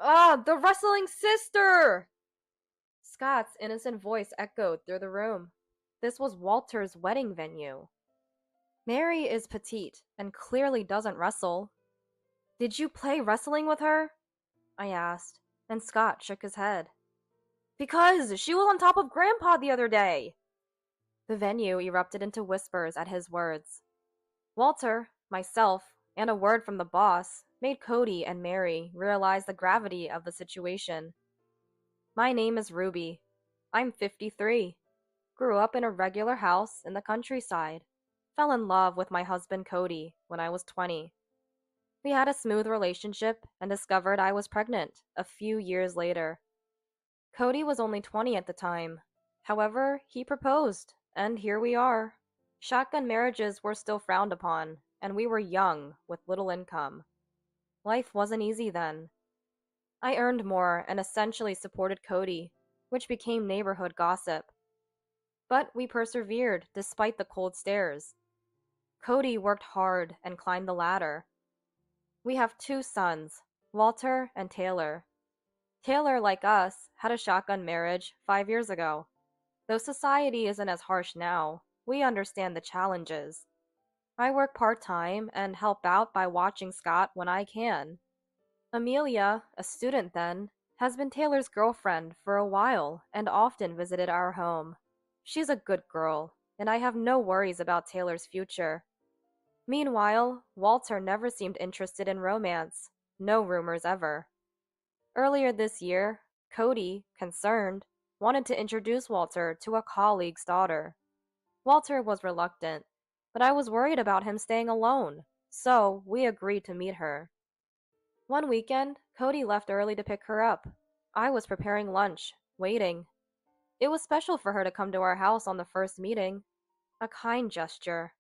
Ah, the wrestling sister! Scott's innocent voice echoed through the room. This was Walter's wedding venue. Mary is petite and clearly doesn't wrestle. Did you play wrestling with her? I asked, and Scott shook his head. Because she was on top of Grandpa the other day! The venue erupted into whispers at his words. Walter, myself, and a word from the boss made Cody and Mary realize the gravity of the situation. My name is Ruby. I'm 53. Grew up in a regular house in the countryside. Fell in love with my husband Cody when I was 20. We had a smooth relationship and discovered I was pregnant a few years later. Cody was only 20 at the time. However, he proposed, and here we are. Shotgun marriages were still frowned upon, and we were young with little income. Life wasn't easy then. I earned more and essentially supported Cody, which became neighborhood gossip. But we persevered despite the cold stares. Cody worked hard and climbed the ladder. We have two sons, Walter and Taylor. Taylor, like us, had a shotgun marriage 5 years ago. Though society isn't as harsh now, we understand the challenges. I work part-time and help out by watching Scott when I can. Amelia, a student then, has been Taylor's girlfriend for a while and often visited our home. She's a good girl, and I have no worries about Taylor's future. Meanwhile, Walter never seemed interested in romance. No rumors ever. Earlier this year, Cody, concerned, wanted to introduce Walter to a colleague's daughter. Walter was reluctant, but I was worried about him staying alone, so we agreed to meet her. One weekend, Cody left early to pick her up. I was preparing lunch, waiting. It was special for her to come to our house on the first meeting. A kind gesture.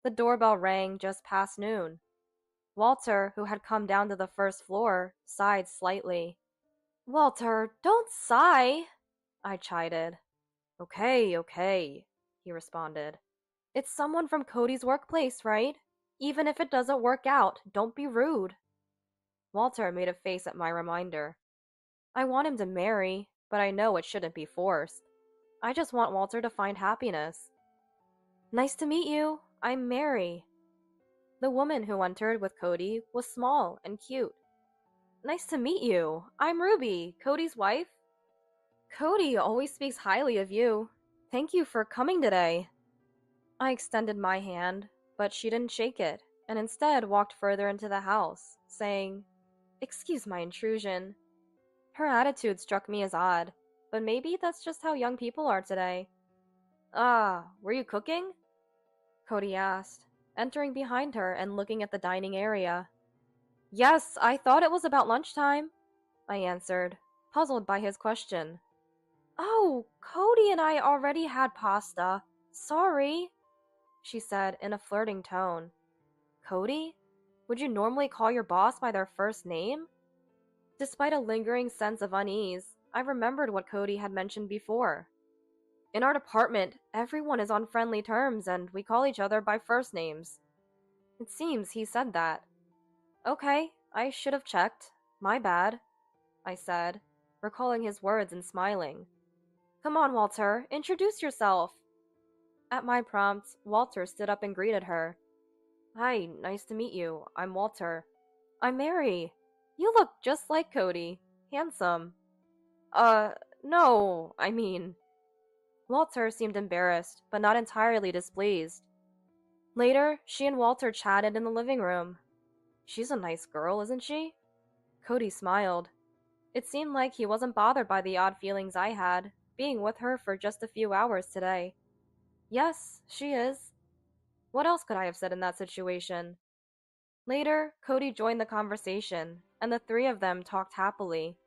The doorbell rang just past noon. Walter, who had come down to the first floor, sighed slightly. Walter, don't sigh, I chided. Okay, he responded. It's someone from Cody's workplace, right? Even if it doesn't work out, don't be rude. Walter made a face at my reminder. I want him to marry, but I know it shouldn't be forced. I just want Walter to find happiness. Nice to meet you. I'm Mary. The woman who entered with Cody was small and cute. Nice to meet you. I'm Ruby, Cody's wife. Cody always speaks highly of you. Thank you for coming today. I extended my hand, but she didn't shake it, and instead walked further into the house, saying, Excuse my intrusion. Her attitude struck me as odd, but maybe that's just how young people are today. Were you cooking? Cody asked, entering behind her and looking at the dining area. Yes, I thought it was about lunchtime, I answered, puzzled by his question. Oh, Cody and I already had pasta. Sorry, she said in a flirting tone. Cody? Would you normally call your boss by their first name? Despite a lingering sense of unease, I remembered what Cody had mentioned before. In our department, everyone is on friendly terms and we call each other by first names. It seems he said that. Okay, I should have checked. My bad, I said, recalling his words and smiling. Come on, Walter, introduce yourself. At my prompt, Walter stood up and greeted her. Hi, nice to meet you. I'm Walter. I'm Mary. You look just like Cody. Handsome. No, I mean... Walter seemed embarrassed, but not entirely displeased. Later, she and Walter chatted in the living room. She's a nice girl, isn't she? Cody smiled. It seemed like he wasn't bothered by the odd feelings I had, being with her for just a few hours today. Yes, she is. What else could I have said in that situation? Later, Cody joined the conversation, and the three of them talked happily.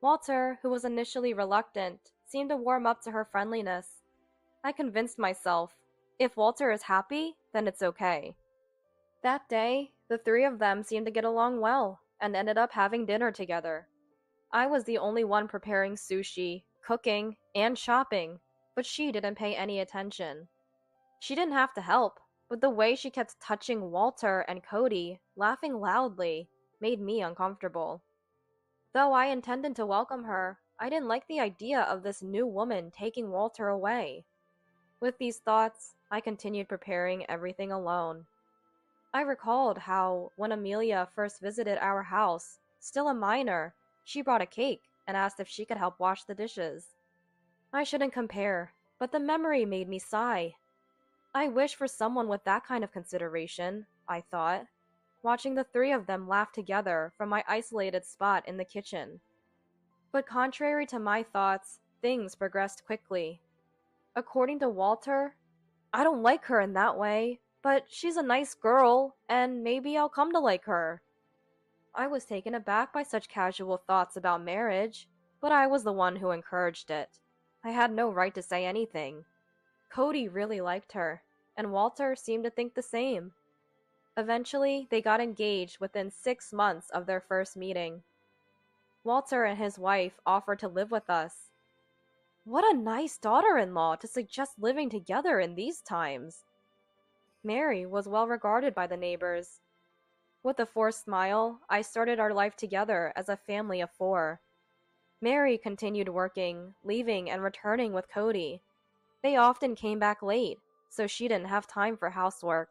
Walter, who was initially reluctant, seemed to warm up to her friendliness. I convinced myself, if Walter is happy, then it's okay. That day, the three of them seemed to get along well, and ended up having dinner together. I was the only one preparing sushi, cooking, and shopping, but she didn't pay any attention. She didn't have to help, but the way she kept touching Walter and Cody, laughing loudly, made me uncomfortable. Though I intended to welcome her, I didn't like the idea of this new woman taking Walter away. With these thoughts, I continued preparing everything alone. I recalled how, when Amelia first visited our house, still a minor, she brought a cake and asked if she could help wash the dishes. I shouldn't compare, but the memory made me sigh. I wish for someone with that kind of consideration, I thought, watching the three of them laugh together from my isolated spot in the kitchen. But contrary to my thoughts, things progressed quickly. According to Walter, I don't like her in that way, but she's a nice girl, and maybe I'll come to like her. I was taken aback by such casual thoughts about marriage, but I was the one who encouraged it. I had no right to say anything. Cody really liked her, and Walter seemed to think the same. Eventually, they got engaged within 6 months of their first meeting. Walter and his wife offered to live with us. What a nice daughter-in-law to suggest living together in these times. Mary was well regarded by the neighbors. With a forced smile, I started our life together as a family of 4. Mary continued working, leaving and returning with Cody. They often came back late, so she didn't have time for housework.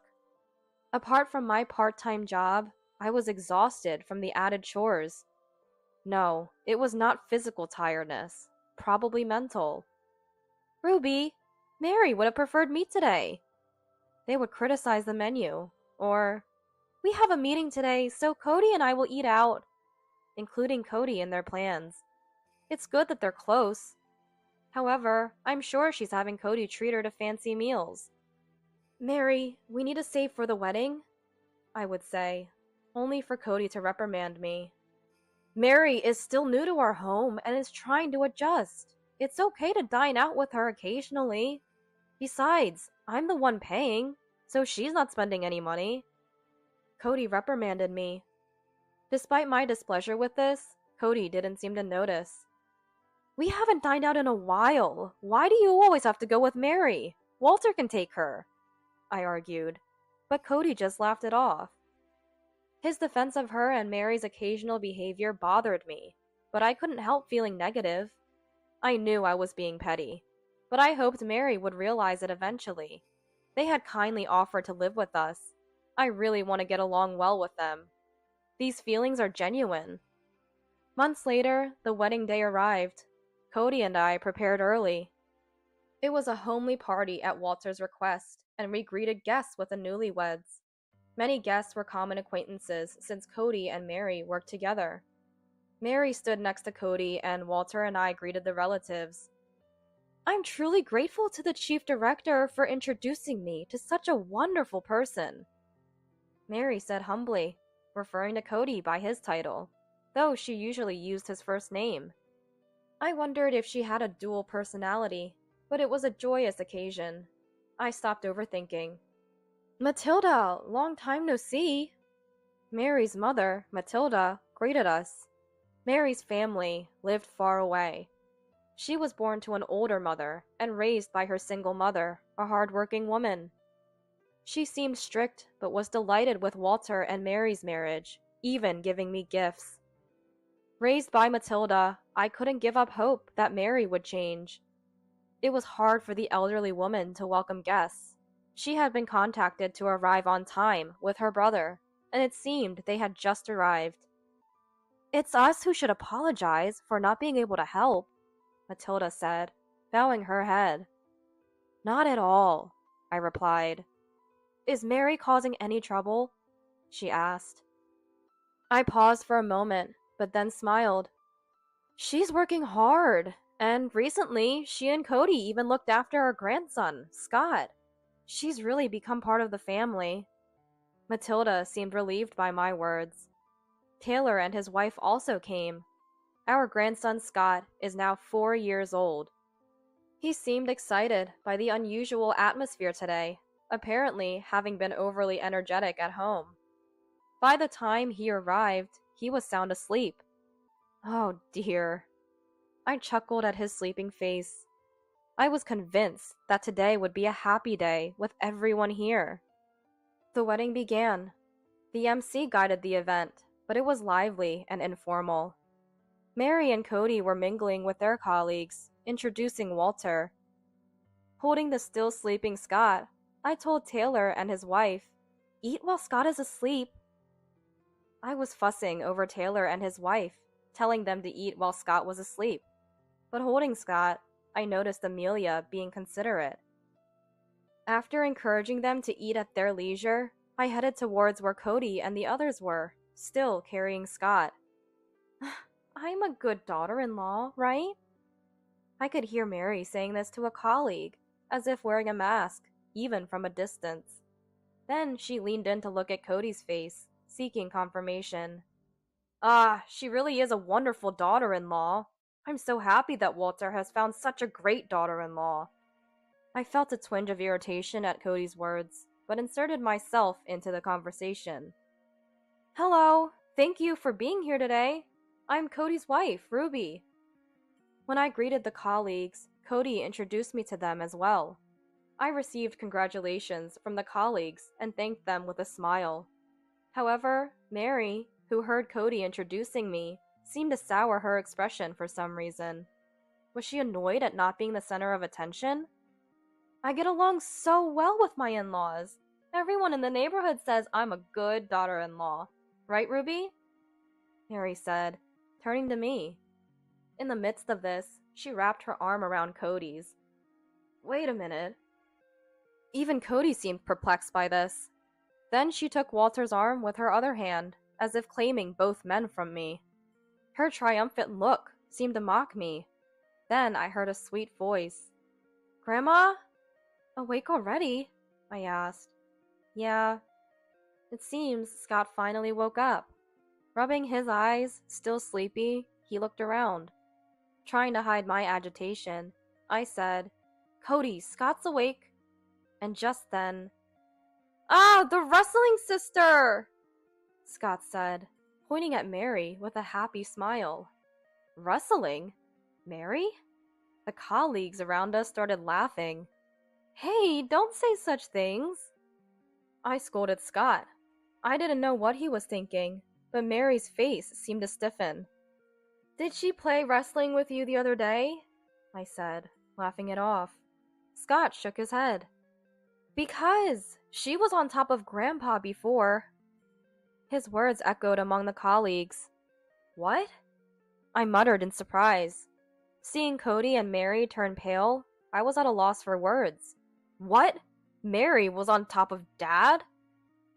Apart from my part-time job, I was exhausted from the added chores. No, it was not physical tiredness, probably mental. Ruby, Mary would have preferred meat today. They would criticize the menu, or, we have a meeting today, so Cody and I will eat out, including Cody in their plans. It's good that they're close. However, I'm sure she's having Cody treat her to fancy meals. Mary, we need to save for the wedding, I would say, only for Cody to reprimand me. Mary is still new to our home and is trying to adjust. It's okay to dine out with her occasionally. Besides, I'm the one paying, so she's not spending any money. Cody reprimanded me. Despite my displeasure with this, Cody didn't seem to notice. We haven't dined out in a while. Why do you always have to go with Mary? Walter can take her, I argued, but Cody just laughed it off. His defense of her and Mary's occasional behavior bothered me, but I couldn't help feeling negative. I knew I was being petty, but I hoped Mary would realize it eventually. They had kindly offered to live with us. I really want to get along well with them. These feelings are genuine. Months later, the wedding day arrived. Cody and I prepared early. It was a homely party at Walter's request, and we greeted guests with the newlyweds. Many guests were common acquaintances since Cody and Mary worked together. Mary stood next to Cody, and Walter and I greeted the relatives. I'm truly grateful to the chief director for introducing me to such a wonderful person, Mary said humbly, referring to Cody by his title, though she usually used his first name. I wondered if she had a dual personality, but it was a joyous occasion. I stopped overthinking. Matilda, long time no see. Mary's mother, Matilda, greeted us. Mary's family lived far away. She was born to an older mother and raised by her single mother, a hard-working woman. She seemed strict, but was delighted with Walter and Mary's marriage, even giving me gifts. Raised by Matilda, I couldn't give up hope that Mary would change. It was hard for the elderly woman to welcome guests. She had been contacted to arrive on time with her brother, and it seemed they had just arrived. It's us who should apologize for not being able to help, Matilda said, bowing her head. Not at all, I replied. Is Mary causing any trouble? She asked. I paused for a moment, but then smiled. She's working hard, and recently she and Cody even looked after our grandson, Scott. She's really become part of the family. Matilda seemed relieved by my words. Taylor and his wife also came. Our grandson Scott is now 4 years old. He seemed excited by the unusual atmosphere today, apparently having been overly energetic at home. By the time he arrived, he was sound asleep. Oh dear. I chuckled at his sleeping face. I was convinced that today would be a happy day with everyone here. The wedding began. The MC guided the event, but it was lively and informal. Mary and Cody were mingling with their colleagues, introducing Walter. Holding the still sleeping Scott, I told Taylor and his wife, "Eat while Scott is asleep." I was fussing over Taylor and his wife, telling them to eat while Scott was asleep. But holding Scott, I noticed Amelia being considerate. After encouraging them to eat at their leisure, I headed towards where Cody and the others were, still carrying Scott. "I'm a good daughter-in-law, right?" I could hear Mary saying this to a colleague, as if wearing a mask, even from a distance. Then she leaned in to look at Cody's face, seeking confirmation. She really is a wonderful daughter-in-law. I'm so happy that Walter has found such a great daughter-in-law." I felt a twinge of irritation at Cody's words, but inserted myself into the conversation. "Hello, thank you for being here today. I'm Cody's wife, Ruby." When I greeted the colleagues, Cody introduced me to them as well. I received congratulations from the colleagues and thanked them with a smile. However, Mary, who heard Cody introducing me, seemed to sour her expression for some reason. Was she annoyed at not being the center of attention? "I get along so well with my in-laws. Everyone in the neighborhood says I'm a good daughter-in-law. Right, Ruby?" Mary said, turning to me. In the midst of this, she wrapped her arm around Cody's. Wait a minute. Even Cody seemed perplexed by this. Then she took Walter's arm with her other hand, as if claiming both men from me. Her triumphant look seemed to mock me. Then I heard a sweet voice. "Grandma? Awake already?" I asked. "Yeah." It seems Scott finally woke up. Rubbing his eyes, still sleepy, he looked around. Trying to hide my agitation, I said, "Cody, Scott's awake." And just then, the wrestling sister!" Scott said, pointing at Mary with a happy smile. "Wrestling? Mary?" The colleagues around us started laughing. "Hey, don't say such things." I scolded Scott. I didn't know what he was thinking, but Mary's face seemed to stiffen. "Did she play wrestling with you the other day?" I said, laughing it off. Scott shook his head. "Because she was on top of Grandpa before." His words echoed among the colleagues. "What?" I muttered in surprise. Seeing Cody and Mary turn pale, I was at a loss for words. "What? Mary was on top of Dad?"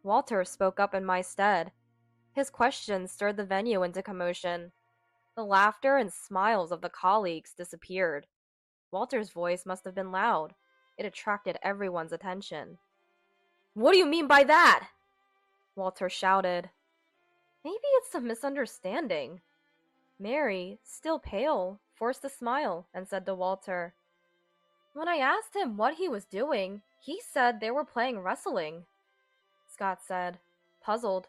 Walter spoke up in my stead. His questions stirred the venue into commotion. The laughter and smiles of the colleagues disappeared. Walter's voice must have been loud. It attracted everyone's attention. "What do you mean by that?" Walter shouted. "Maybe it's a misunderstanding." Mary, still pale, forced a smile and said to Walter, "When I asked him what he was doing, he said they were playing wrestling." Scott said, puzzled.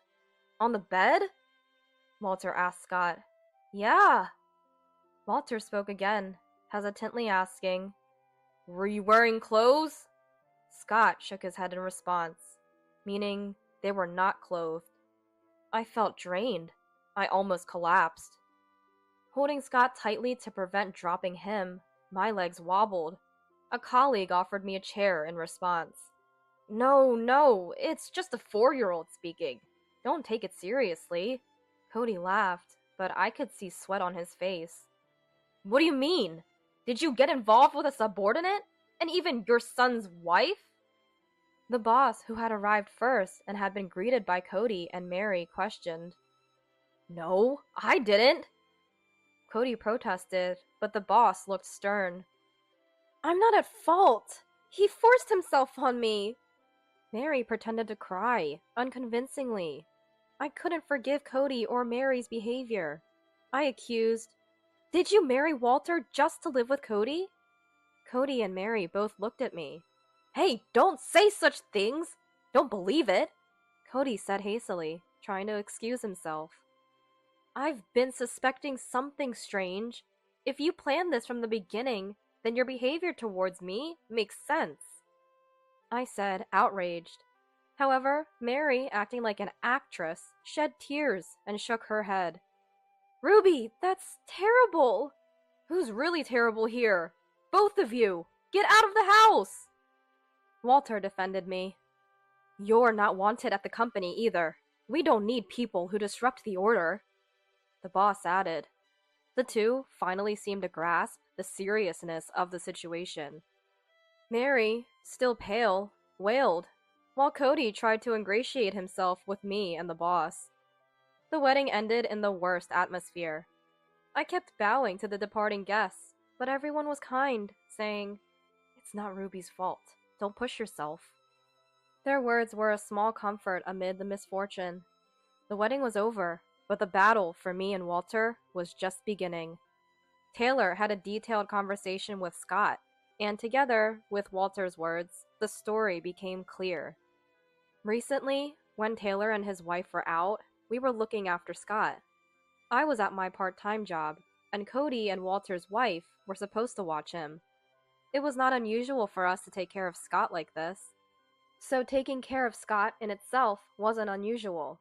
"On the bed?" Walter asked Scott. "Yeah." Walter spoke again, hesitantly asking, "Were you wearing clothes?" Scott shook his head in response, meaning they were not clothed. I felt drained. I almost collapsed. Holding Scott tightly to prevent dropping him, my legs wobbled. A colleague offered me a chair in response. No, it's just a 4-year-old speaking. Don't take it seriously." Cody laughed, but I could see sweat on his face. "What do you mean? Did you get involved with a subordinate? And even your son's wife?" The boss, who had arrived first and had been greeted by Cody and Mary, questioned. "No, I didn't." Cody protested, but the boss looked stern. "I'm not at fault. He forced himself on me." Mary pretended to cry, unconvincingly. I couldn't forgive Cody or Mary's behavior. I accused, "Did you marry Walter just to live with Cody?" Cody and Mary both looked at me. "Hey, don't say such things! Don't believe it!" Cody said hastily, trying to excuse himself. "I've been suspecting something strange. If you planned this from the beginning, then your behavior towards me makes sense," I said, outraged. However, Mary, acting like an actress, shed tears and shook her head. Ruby, that's terrible! Who's really terrible here? Both of you! Get out of the house! Walter defended me. You're not wanted at the company either. We don't need people who disrupt the order. The boss added. The two finally seemed to grasp the seriousness of the situation. Mary, still pale, wailed, while Cody tried to ingratiate himself with me and the boss. The wedding ended in the worst atmosphere. I kept bowing to the departing guests, but everyone was kind, saying, "It's not Ruby's fault. Don't push yourself." Their words were a small comfort amid the misfortune. The wedding was over, but the battle for me and Walter was just beginning. Taylor had a detailed conversation with Scott, and together with Walter's words, the story became clear. Recently, when Taylor and his wife were out, we were looking after Scott. I was at my part-time job, and Cody and Walter's wife were supposed to watch him. It was not unusual for us to take care of Scott like this, so taking care of Scott in itself wasn't unusual.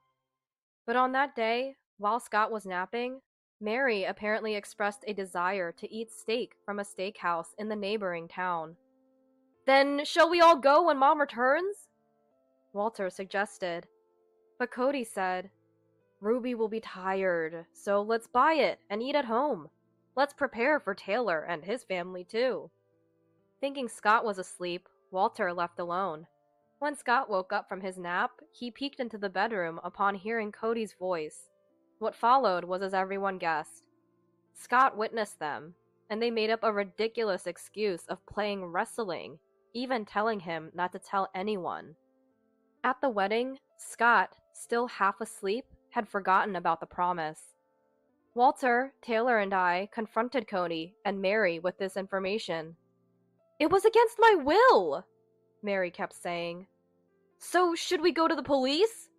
But on that day, while Scott was napping, Mary apparently expressed a desire to eat steak from a steakhouse in the neighboring town. "Then shall we all go when Mom returns?" Walter suggested. But Cody said, "Ruby will be tired, so let's buy it and eat at home. Let's prepare for Taylor and his family too." Thinking Scott was asleep, Walter left alone. When Scott woke up from his nap, he peeked into the bedroom upon hearing Cody's voice. What followed was as everyone guessed. Scott witnessed them, and they made up a ridiculous excuse of playing wrestling, even telling him not to tell anyone. At the wedding, Scott, still half asleep, had forgotten about the promise. Walter, Taylor, and I confronted Cody and Mary with this information. "It was against my will!" Mary kept saying. "So should we go to the police?"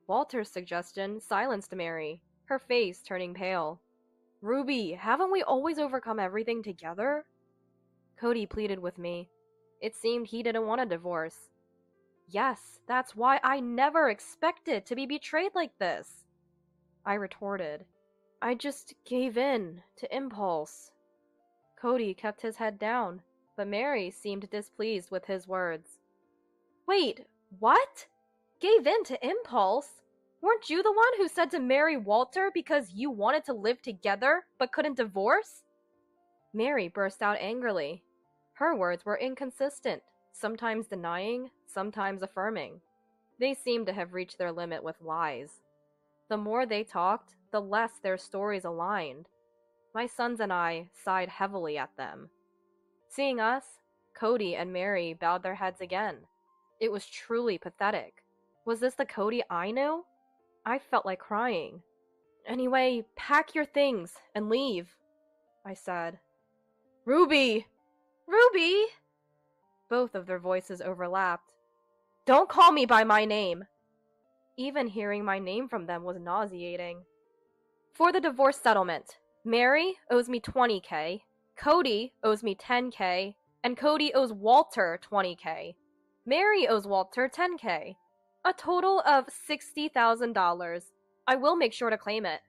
Walter's suggestion silenced Mary, her face turning pale. "Ruby, haven't we always overcome everything together?" Cody pleaded with me. It seemed he didn't want a divorce. "Yes, that's why I never expected to be betrayed like this," I retorted. "I just gave in to impulse." Cody kept his head down, but Mary seemed displeased with his words. "Wait, what? Gave in to impulse? Weren't you the one who said to marry Walter because you wanted to live together but couldn't divorce?" Mary burst out angrily. Her words were inconsistent, sometimes denying, sometimes affirming. They seemed to have reached their limit with lies. The more they talked, the less their stories aligned. My sons and I sighed heavily at them. Seeing us, Cody and Mary bowed their heads again. It was truly pathetic. Was this the Cody I knew? I felt like crying. "Anyway, pack your things and leave," I said. "Ruby! Ruby!" Both of their voices overlapped. "Don't call me by my name!" Even hearing my name from them was nauseating. "For the divorce settlement, Mary owes me $20K, Cody owes me $10K, and Cody owes Walter $20K. Mary owes Walter $10K. A total of $60,000. I will make sure to claim it."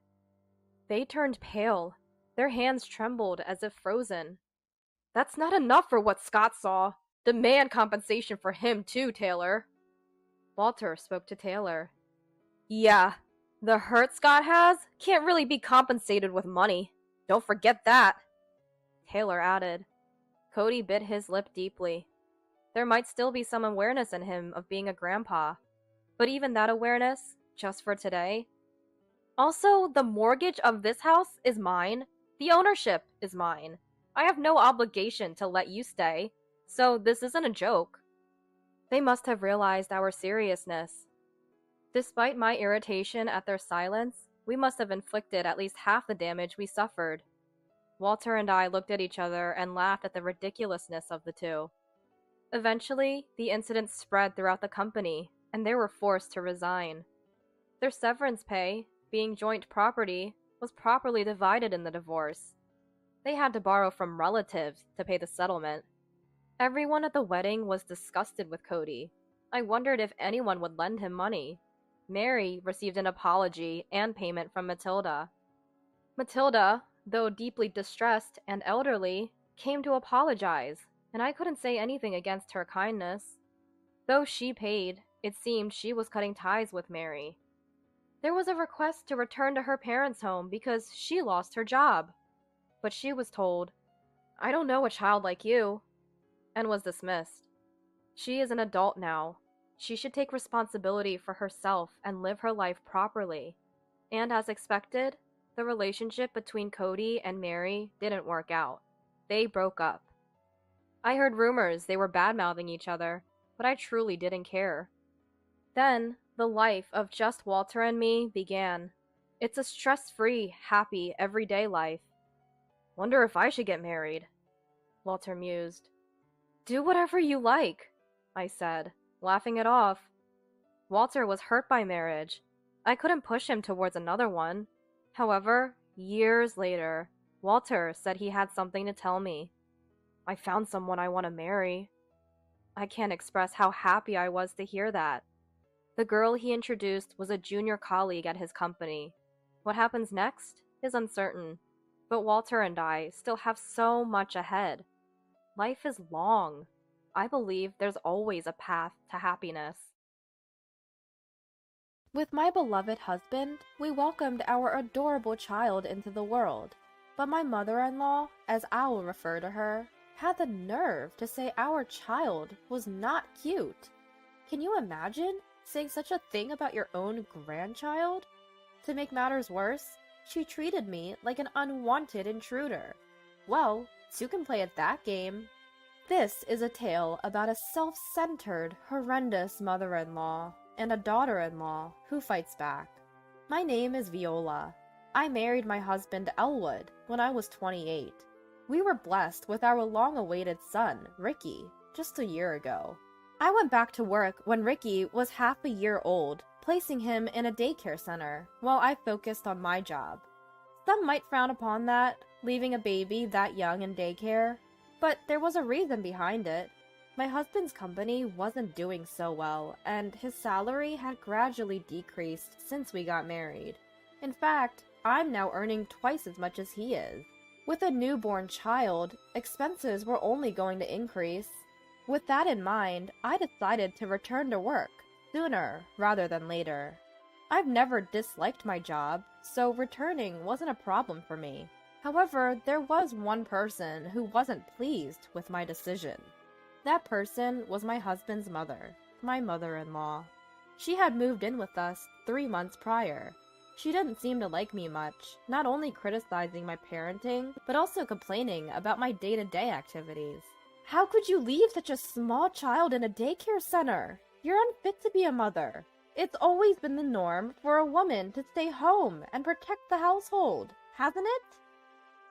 They turned pale. Their hands trembled as if frozen. "That's not enough for what Scott saw. Demand compensation for him too, Taylor." Walter spoke to Taylor. "Yeah, the hurt Scott has can't really be compensated with money. Don't forget that." Taylor added. Cody bit his lip deeply. There might still be some awareness in him of being a grandpa, but even that awareness, just for today. "Also, the mortgage of this house is mine. The ownership is mine. I have no obligation to let you stay, so this isn't a joke." They must have realized our seriousness. Despite my irritation at their silence, we must have inflicted at least half the damage we suffered. Walter and I looked at each other and laughed at the ridiculousness of the two. Eventually, the incident spread throughout the company, and they were forced to resign. Their severance pay, being joint property, was properly divided in the divorce. They had to borrow from relatives to pay the settlement. Everyone at the wedding was disgusted with Cody. I wondered if anyone would lend him money. Mary received an apology and payment from Matilda. Matilda, though deeply distressed and elderly, came to apologize, and I couldn't say anything against her kindness. Though she paid, it seemed she was cutting ties with Mary. There was a request to return to her parents' home because she lost her job, but she was told, "I don't know a child like you," and was dismissed. She is an adult now. She should take responsibility for herself and live her life properly. And as expected, the relationship between Cody and Mary didn't work out. They broke up. I heard rumors they were bad-mouthing each other, but I truly didn't care. Then, the life of just Walter and me began. It's a stress-free, happy, everyday life. Wonder if I should get married, Walter mused. Do whatever you like, I said, laughing it off. Walter was hurt by marriage. I couldn't push him towards another one. However, years later, Walter said he had something to tell me. I found someone I want to marry. I can't express how happy I was to hear that. The girl he introduced was a junior colleague at his company. What happens next is uncertain, but Walter and I still have so much ahead. Life is long. I believe there's always a path to happiness. With my beloved husband, we welcomed our adorable child into the world, but my mother-in-law, as I will refer to her, had the nerve to say our child was not cute. Can you imagine saying such a thing about your own grandchild? To make matters worse, she treated me like an unwanted intruder. Well, two can play at that game. This is a tale about a self-centered, horrendous mother-in-law and a daughter-in-law who fights back. My name is Viola. I married my husband Elwood when I was 28. We were blessed with our long-awaited son, Ricky, just a year ago. I went back to work when Ricky was half a year old, placing him in a daycare center while I focused on my job. Some might frown upon that, leaving a baby that young in daycare, but there was a reason behind it. My husband's company wasn't doing so well, and his salary had gradually decreased since we got married. In fact, I'm now earning twice as much as he is. With a newborn child, expenses were only going to increase. With that in mind, I decided to return to work, sooner rather than later. I've never disliked my job, so returning wasn't a problem for me. However, there was one person who wasn't pleased with my decision. That person was my husband's mother, my mother-in-law. She had moved in with us 3 months prior. She didn't seem to like me much, not only criticizing my parenting, but also complaining about my day-to-day activities. How could you leave such a small child in a daycare center? You're unfit to be a mother. It's always been the norm for a woman to stay home and protect the household, hasn't it?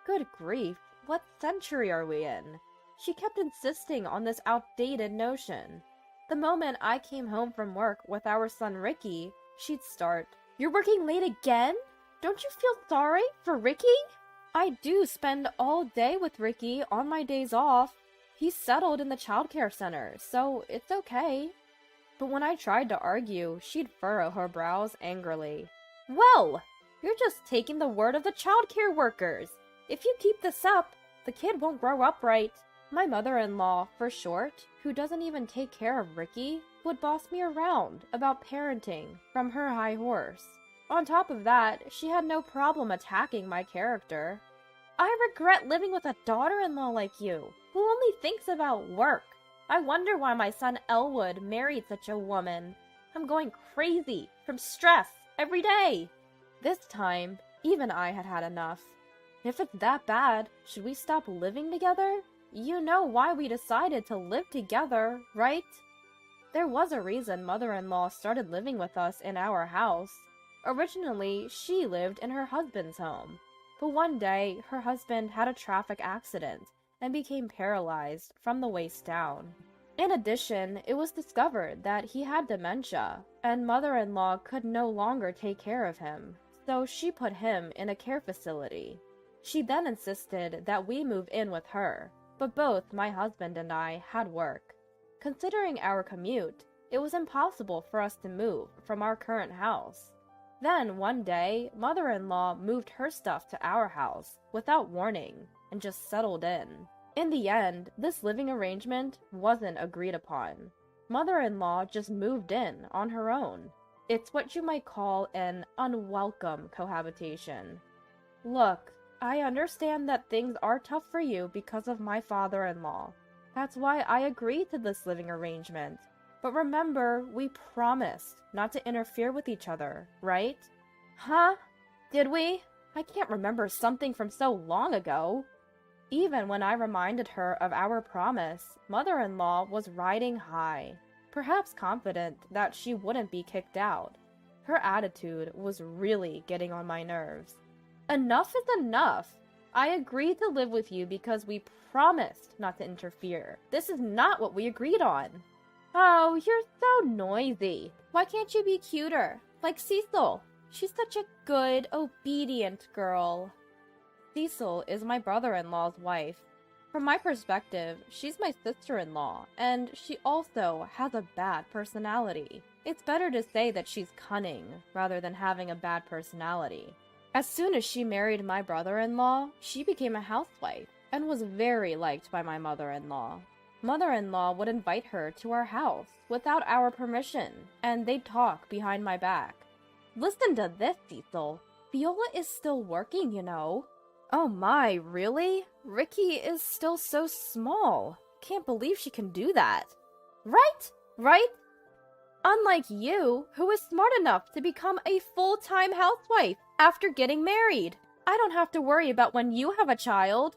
Good grief, what century are we in? She kept insisting on this outdated notion. The moment I came home from work with our son Ricky, she'd start, "You're working late again? Don't you feel sorry for Ricky?" I do spend all day with Ricky on my days off. He's settled in the childcare center, so it's okay. But when I tried to argue, she'd furrow her brows angrily. "Well, you're just taking the word of the childcare workers. If you keep this up, the kid won't grow up right." My mother-in-law, for short, who doesn't even take care of Ricky, would boss me around about parenting from her high horse. On top of that, she had no problem attacking my character. "I regret living with a daughter-in-law like you, who only thinks about work. I wonder why my son Elwood married such a woman. I'm going crazy from stress every day." This time, even I had had enough. If it's that bad, should we stop living together? You know why we decided to live together, right? There was a reason mother-in-law started living with us in our house. Originally, she lived in her husband's home. But one day, her husband had a traffic accident and became paralyzed from the waist down. In addition, it was discovered that he had dementia, and mother-in-law could no longer take care of him, so she put him in a care facility. She then insisted that we move in with her, but both my husband and I had work. Considering our commute, it was impossible for us to move from our current house. Then one day, mother-in-law moved her stuff to our house without warning and just settled in. In the end, this living arrangement wasn't agreed upon. Mother-in-law just moved in on her own. It's what you might call an unwelcome cohabitation. Look, I understand that things are tough for you because of my father-in-law. That's why I agreed to this living arrangement. But remember, we promised not to interfere with each other, right? Huh? Did we? I can't remember something from so long ago. Even when I reminded her of our promise, mother-in-law was riding high, perhaps confident that she wouldn't be kicked out. Her attitude was really getting on my nerves. Enough is enough. I agreed to live with you because we promised not to interfere. This is not what we agreed on. Oh, you're so noisy. Why can't you be cuter? Like Cecil. She's such a good, obedient girl. Cecil is my brother-in-law's wife. From my perspective, she's my sister-in-law, and she also has a bad personality. It's better to say that she's cunning, rather than having a bad personality. As soon as she married my brother-in-law, she became a housewife, and was very liked by my mother-in-law. Mother-in-law would invite her to our house without our permission, and they'd talk behind my back. Listen to this, Cecil. Viola is still working, you know. Oh my, really? Ricky is still so small. Can't believe she can do that. Right? Unlike you, who is smart enough to become a full-time housewife after getting married. I don't have to worry about when you have a child.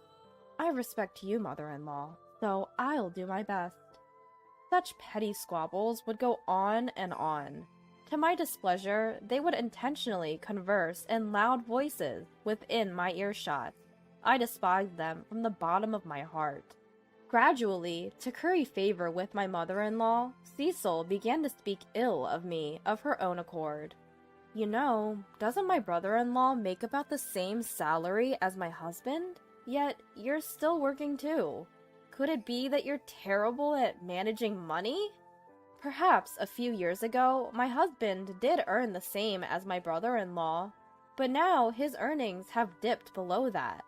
I respect you, mother-in-law, so I'll do my best. Such petty squabbles would go on and on. To my displeasure, they would intentionally converse in loud voices within my earshot. I despised them from the bottom of my heart. Gradually, to curry favor with my mother-in-law, Cecil began to speak ill of me of her own accord. You know, doesn't my brother-in-law make about the same salary as my husband? Yet, you're still working too. Could it be that you're terrible at managing money? Perhaps a few years ago, my husband did earn the same as my brother-in-law, but now his earnings have dipped below that.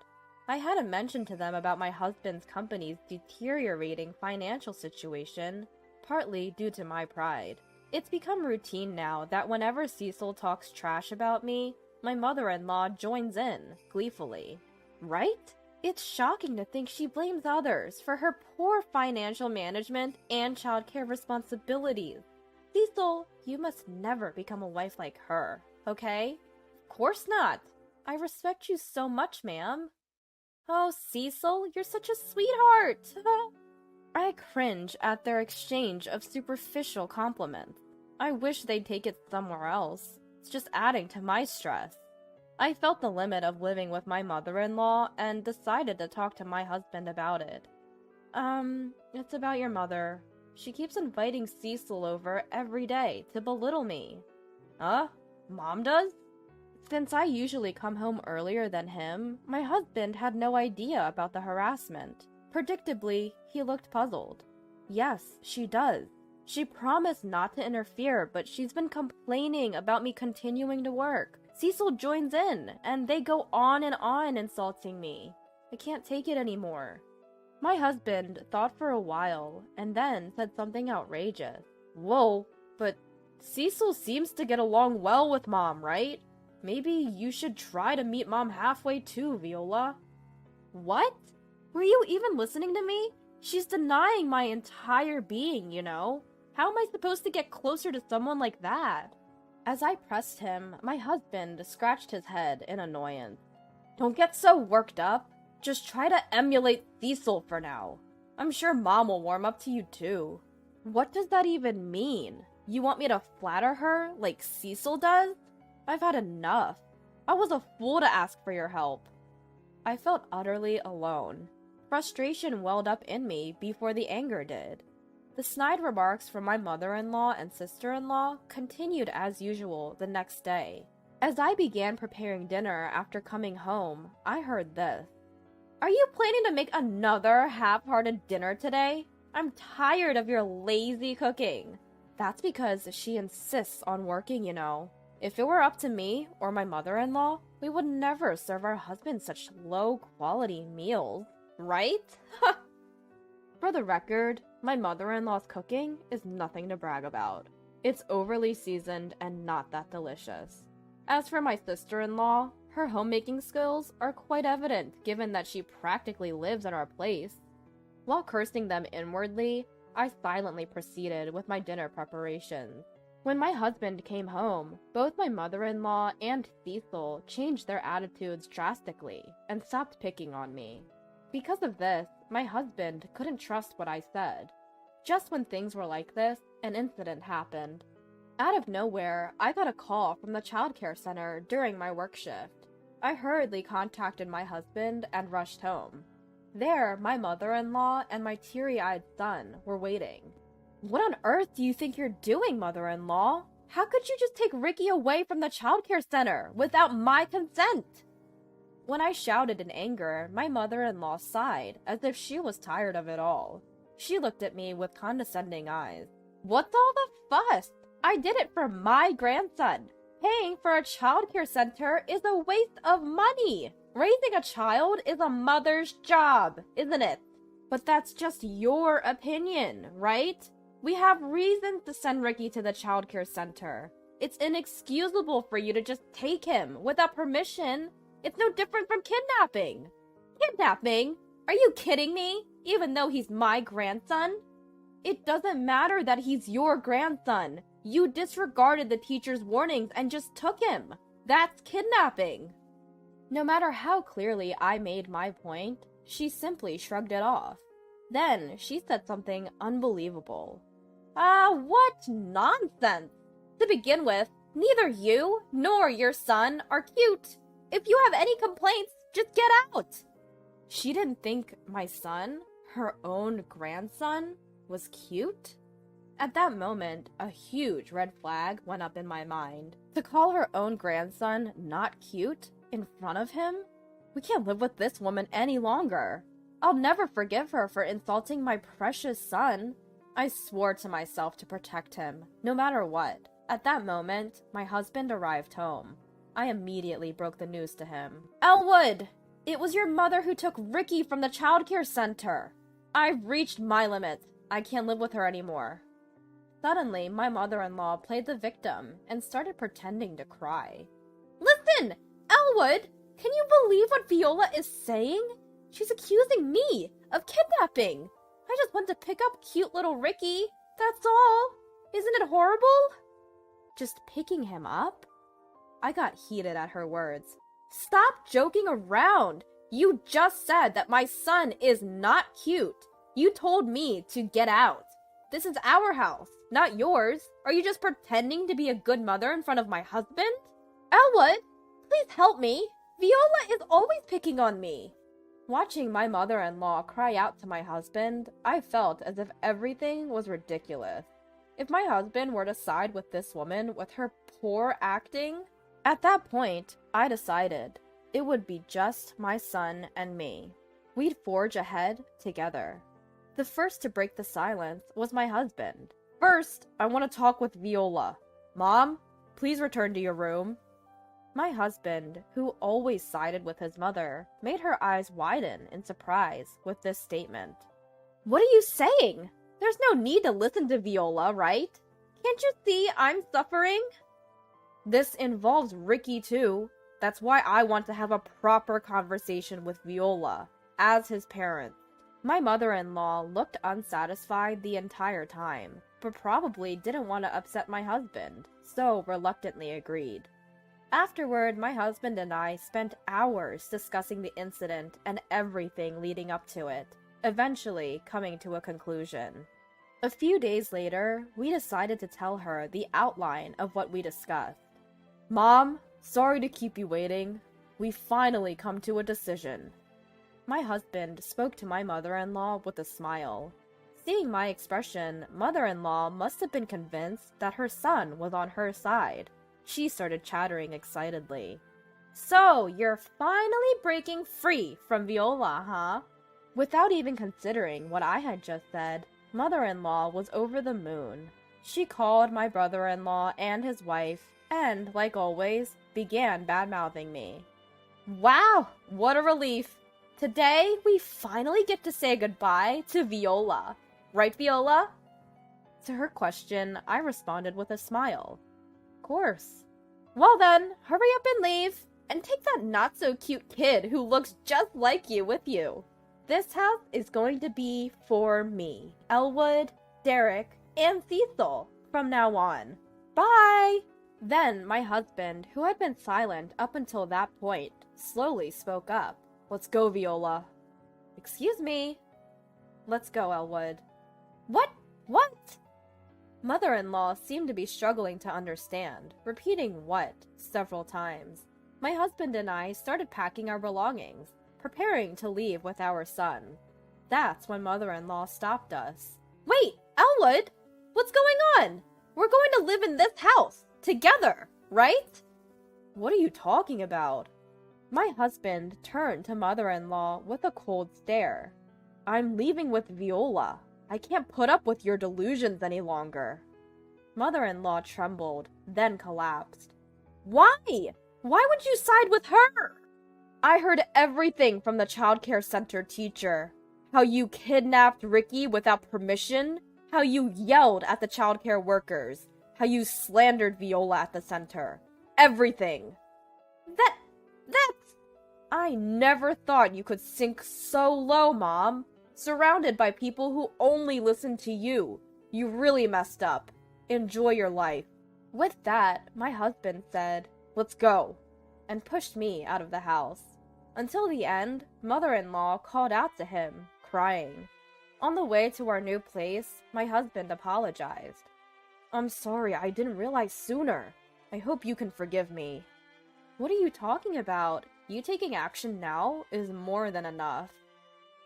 I hadn't mentioned to them about my husband's company's deteriorating financial situation, partly due to my pride. It's become routine now that whenever Cecil talks trash about me, my mother-in-law joins in, gleefully. Right? It's shocking to think she blames others for her poor financial management and childcare responsibilities. Cecil, you must never become a wife like her, okay? Of course not. I respect you so much, ma'am. Oh, Cecil, you're such a sweetheart. I cringe at their exchange of superficial compliments. I wish they'd take it somewhere else. It's just adding to my stress. I felt the limit of living with my mother-in-law and decided to talk to my husband about it. It's about your mother. She keeps inviting Cecil over every day to belittle me. Huh? Mom does? Since I usually come home earlier than him, my husband had no idea about the harassment. Predictably, he looked puzzled. Yes, she does. She promised not to interfere, but she's been complaining about me continuing to work. Cecil joins in, and they go on and on insulting me. I can't take it anymore. My husband thought for a while, and then said something outrageous. Whoa, but Cecil seems to get along well with Mom, right? Maybe you should try to meet Mom halfway too, Viola. What? Were you even listening to me? She's denying my entire being, you know? How am I supposed to get closer to someone like that? As I pressed him, my husband scratched his head in annoyance. Don't get so worked up. Just try to emulate Cecil for now. I'm sure Mom will warm up to you too. What does that even mean? You want me to flatter her like Cecil does? I've had enough. I was a fool to ask for your help. I felt utterly alone. Frustration welled up in me before the anger did. The snide remarks from my mother-in-law and sister-in-law continued as usual the next day. As I began preparing dinner after coming home, I heard this. Are you planning to make another half-hearted dinner today? I'm tired of your lazy cooking. That's because she insists on working, you know. If it were up to me or my mother-in-law, we would never serve our husbands such low-quality meals, right? For the record, my mother-in-law's cooking is nothing to brag about. It's overly seasoned and not that delicious. As for my sister-in-law, her homemaking skills are quite evident given that she practically lives at our place. While cursing them inwardly, I silently proceeded with my dinner preparations. When my husband came home, both my mother-in-law and Cecil changed their attitudes drastically and stopped picking on me. Because of this, my husband couldn't trust what I said. Just when things were like this, an incident happened. Out of nowhere, I got a call from the childcare center during my work shift. I hurriedly contacted my husband and rushed home. There, my mother-in-law and my teary-eyed son were waiting. "What on earth do you think you're doing, mother-in-law? How could you just take Ricky away from the childcare center without my consent?" When I shouted in anger, my mother-in-law sighed as if she was tired of it all. She looked at me with condescending eyes. "What's all the fuss? I did it for my grandson. Paying for a childcare center is a waste of money. Raising a child is a mother's job, isn't it? But that's just your opinion, right? We have reasons to send Ricky to the childcare center. It's inexcusable for you to just take him without permission. It's no different from kidnapping." "Kidnapping? Are you kidding me? Even though he's my grandson?" "It doesn't matter that he's your grandson. You disregarded the teacher's warnings and just took him. That's kidnapping." No matter how clearly I made my point, she simply shrugged it off. Then she said something unbelievable. What nonsense! To begin with, neither you nor your son are cute. If you have any complaints, just get out." She didn't think my son, her own grandson, was cute? At that moment, a huge red flag went up in my mind. To call her own grandson not cute in front of him? We can't live with this woman any longer. I'll never forgive her for insulting my precious son. I swore to myself to protect him, no matter what. At that moment, my husband arrived home. I immediately broke the news to him. "Elwood! It was your mother who took Ricky from the childcare center. I've reached my limits. I can't live with her anymore." Suddenly, my mother-in-law played the victim and started pretending to cry. "Listen, Elwood! Can you believe what Viola is saying? She's accusing me of kidnapping. I just want to pick up cute little Ricky. That's all. Isn't it horrible?" "Just picking him up?" I got heated at her words. "Stop joking around! You just said that my son is not cute. You told me to get out. This is our house, not yours. Are you just pretending to be a good mother in front of my husband?" "Elwood, please help me. Viola is always picking on me." Watching my mother-in-law cry out to my husband, I felt as if everything was ridiculous. If my husband were to side with this woman with her poor acting, at that point, I decided it would be just my son and me. We'd forge ahead together. The first to break the silence was my husband. "First, I want to talk with Viola. Mom, please return to your room." My husband, who always sided with his mother, made her eyes widen in surprise with this statement. "What are you saying? There's no need to listen to Viola, right? Can't you see I'm suffering?" "This involves Ricky too. That's why I want to have a proper conversation with Viola, as his parent." My mother-in-law looked unsatisfied the entire time, but probably didn't want to upset my husband, so reluctantly agreed. Afterward, my husband and I spent hours discussing the incident and everything leading up to it, eventually coming to a conclusion. A few days later, we decided to tell her the outline of what we discussed. "Mom, sorry to keep you waiting. We finally come to a decision." My husband spoke to my mother-in-law with a smile. Seeing my expression, mother-in-law must have been convinced that her son was on her side. She started chattering excitedly. "So, you're finally breaking free from Viola, huh?" Without even considering what I had just said, mother-in-law was over the moon. She called my brother-in-law and his wife, and, like always, began bad-mouthing me. Wow, what a relief! Today, we finally get to say goodbye to Viola. Right, Viola? To her question, I responded with a smile. Of course. Well then, hurry up and leave, and take that not-so-cute kid who looks just like you with you. This house is going to be for me, Elwood, Derek, and Cecil from now on. Bye! Then my husband, who had been silent up until that point, slowly spoke up. Let's go, Viola. Excuse me. Let's go, Elwood. What? What? Mother-in-law seemed to be struggling to understand, repeating what several times. My husband and I started packing our belongings, preparing to leave with our son. That's when mother-in-law stopped us. Wait, Elwood! What's going on? We're going to live in this house, together, right? What are you talking about? My husband turned to mother-in-law with a cold stare. I'm leaving with Viola. I can't put up with your delusions any longer. Mother-in-law trembled, then collapsed. Why? Why would you side with her? I heard everything from the childcare center teacher. How you kidnapped Ricky without permission, how you yelled at the childcare workers, how you slandered Viola at the center. Everything. That's... I never thought you could sink so low, Mom. Surrounded by people who only listen to you. You really messed up. Enjoy your life. With that, my husband said, let's go, and pushed me out of the house. Until the end, mother-in-law called out to him, crying. On the way to our new place, my husband apologized. I'm sorry, I didn't realize sooner. I hope you can forgive me. What are you talking about? You taking action now is more than enough.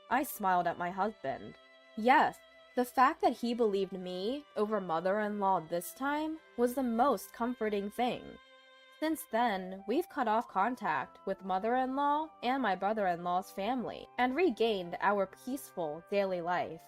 I smiled at my husband. Yes, the fact that he believed me over mother-in-law this time was the most comforting thing. Since then, we've cut off contact with mother-in-law and my brother-in-law's family and regained our peaceful daily life.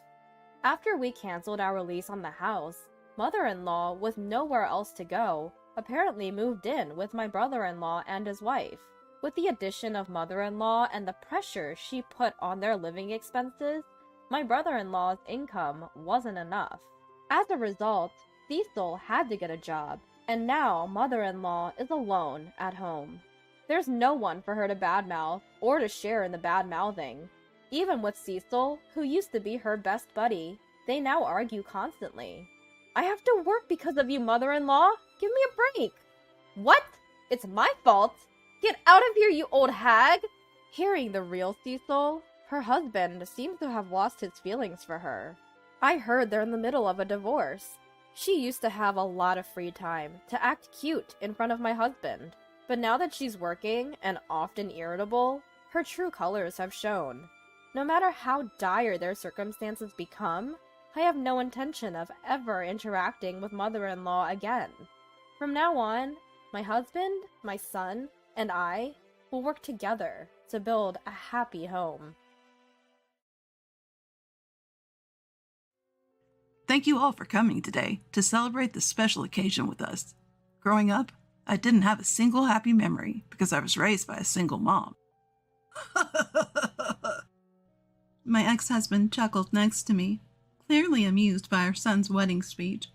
After we canceled our lease on the house, mother-in-law, with nowhere else to go, apparently moved in with my brother-in-law and his wife. With the addition of mother-in-law and the pressure she put on their living expenses, my brother-in-law's income wasn't enough. As a result, Cecil had to get a job, and now mother-in-law is alone at home. There's no one for her to badmouth or to share in the bad-mouthing. Even with Cecil, who used to be her best buddy, they now argue constantly. I have to work because of you, mother-in-law. Give me a break. What? It's my fault? Get out of here, you old hag! Hearing the real Cecil, her husband seems to have lost his feelings for her. I heard they're in the middle of a divorce. She used to have a lot of free time to act cute in front of my husband, but now that she's working and often irritable, her true colors have shown. No matter how dire their circumstances become, I have no intention of ever interacting with mother-in-law again. From now on, my husband, my son, and I will work together to build a happy home. Thank you all for coming today to celebrate this special occasion with us. Growing up, I didn't have a single happy memory because I was raised by a single mom. My ex-husband chuckled next to me, clearly amused by our son's wedding speech.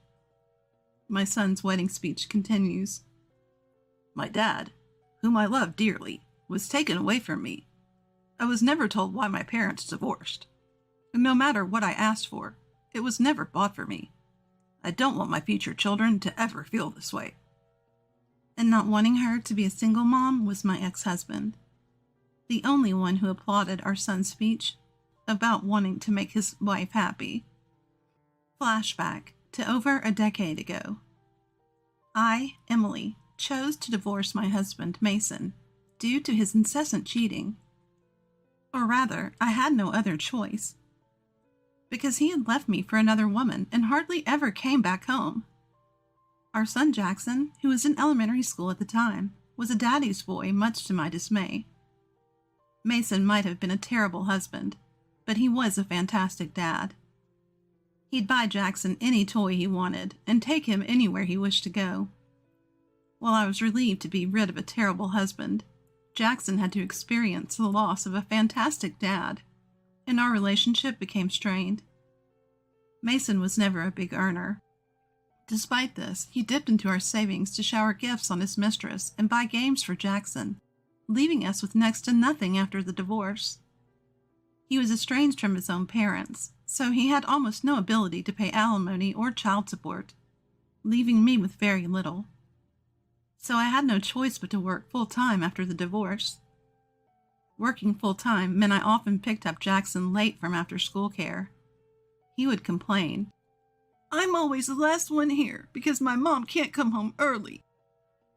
My son's wedding speech continues. My dad, whom I love dearly, was taken away from me. I was never told why my parents divorced. And no matter what I asked for, it was never bought for me. I don't want my future children to ever feel this way. And not wanting her to be a single mom was my ex-husband, the only one who applauded our son's speech about wanting to make his wife happy. Flashback to over a decade ago. I, Emily, chose to divorce my husband, Mason, due to his incessant cheating. Or rather, I had no other choice, because he had left me for another woman and hardly ever came back home. Our son Jackson, who was in elementary school at the time, was a daddy's boy, much to my dismay. Mason might have been a terrible husband, but he was a fantastic dad. He'd buy Jackson any toy he wanted and take him anywhere he wished to go. While I was relieved to be rid of a terrible husband, Jackson had to experience the loss of a fantastic dad, and our relationship became strained. Mason was never a big earner. Despite this, he dipped into our savings to shower gifts on his mistress and buy games for Jackson, leaving us with next to nothing after the divorce. He was estranged from his own parents, so he had almost no ability to pay alimony or child support, leaving me with very little. So I had no choice but to work full-time after the divorce. Working full-time meant I often picked up Jackson late from after-school care. He would complain, "I'm always the last one here because my mom can't come home early."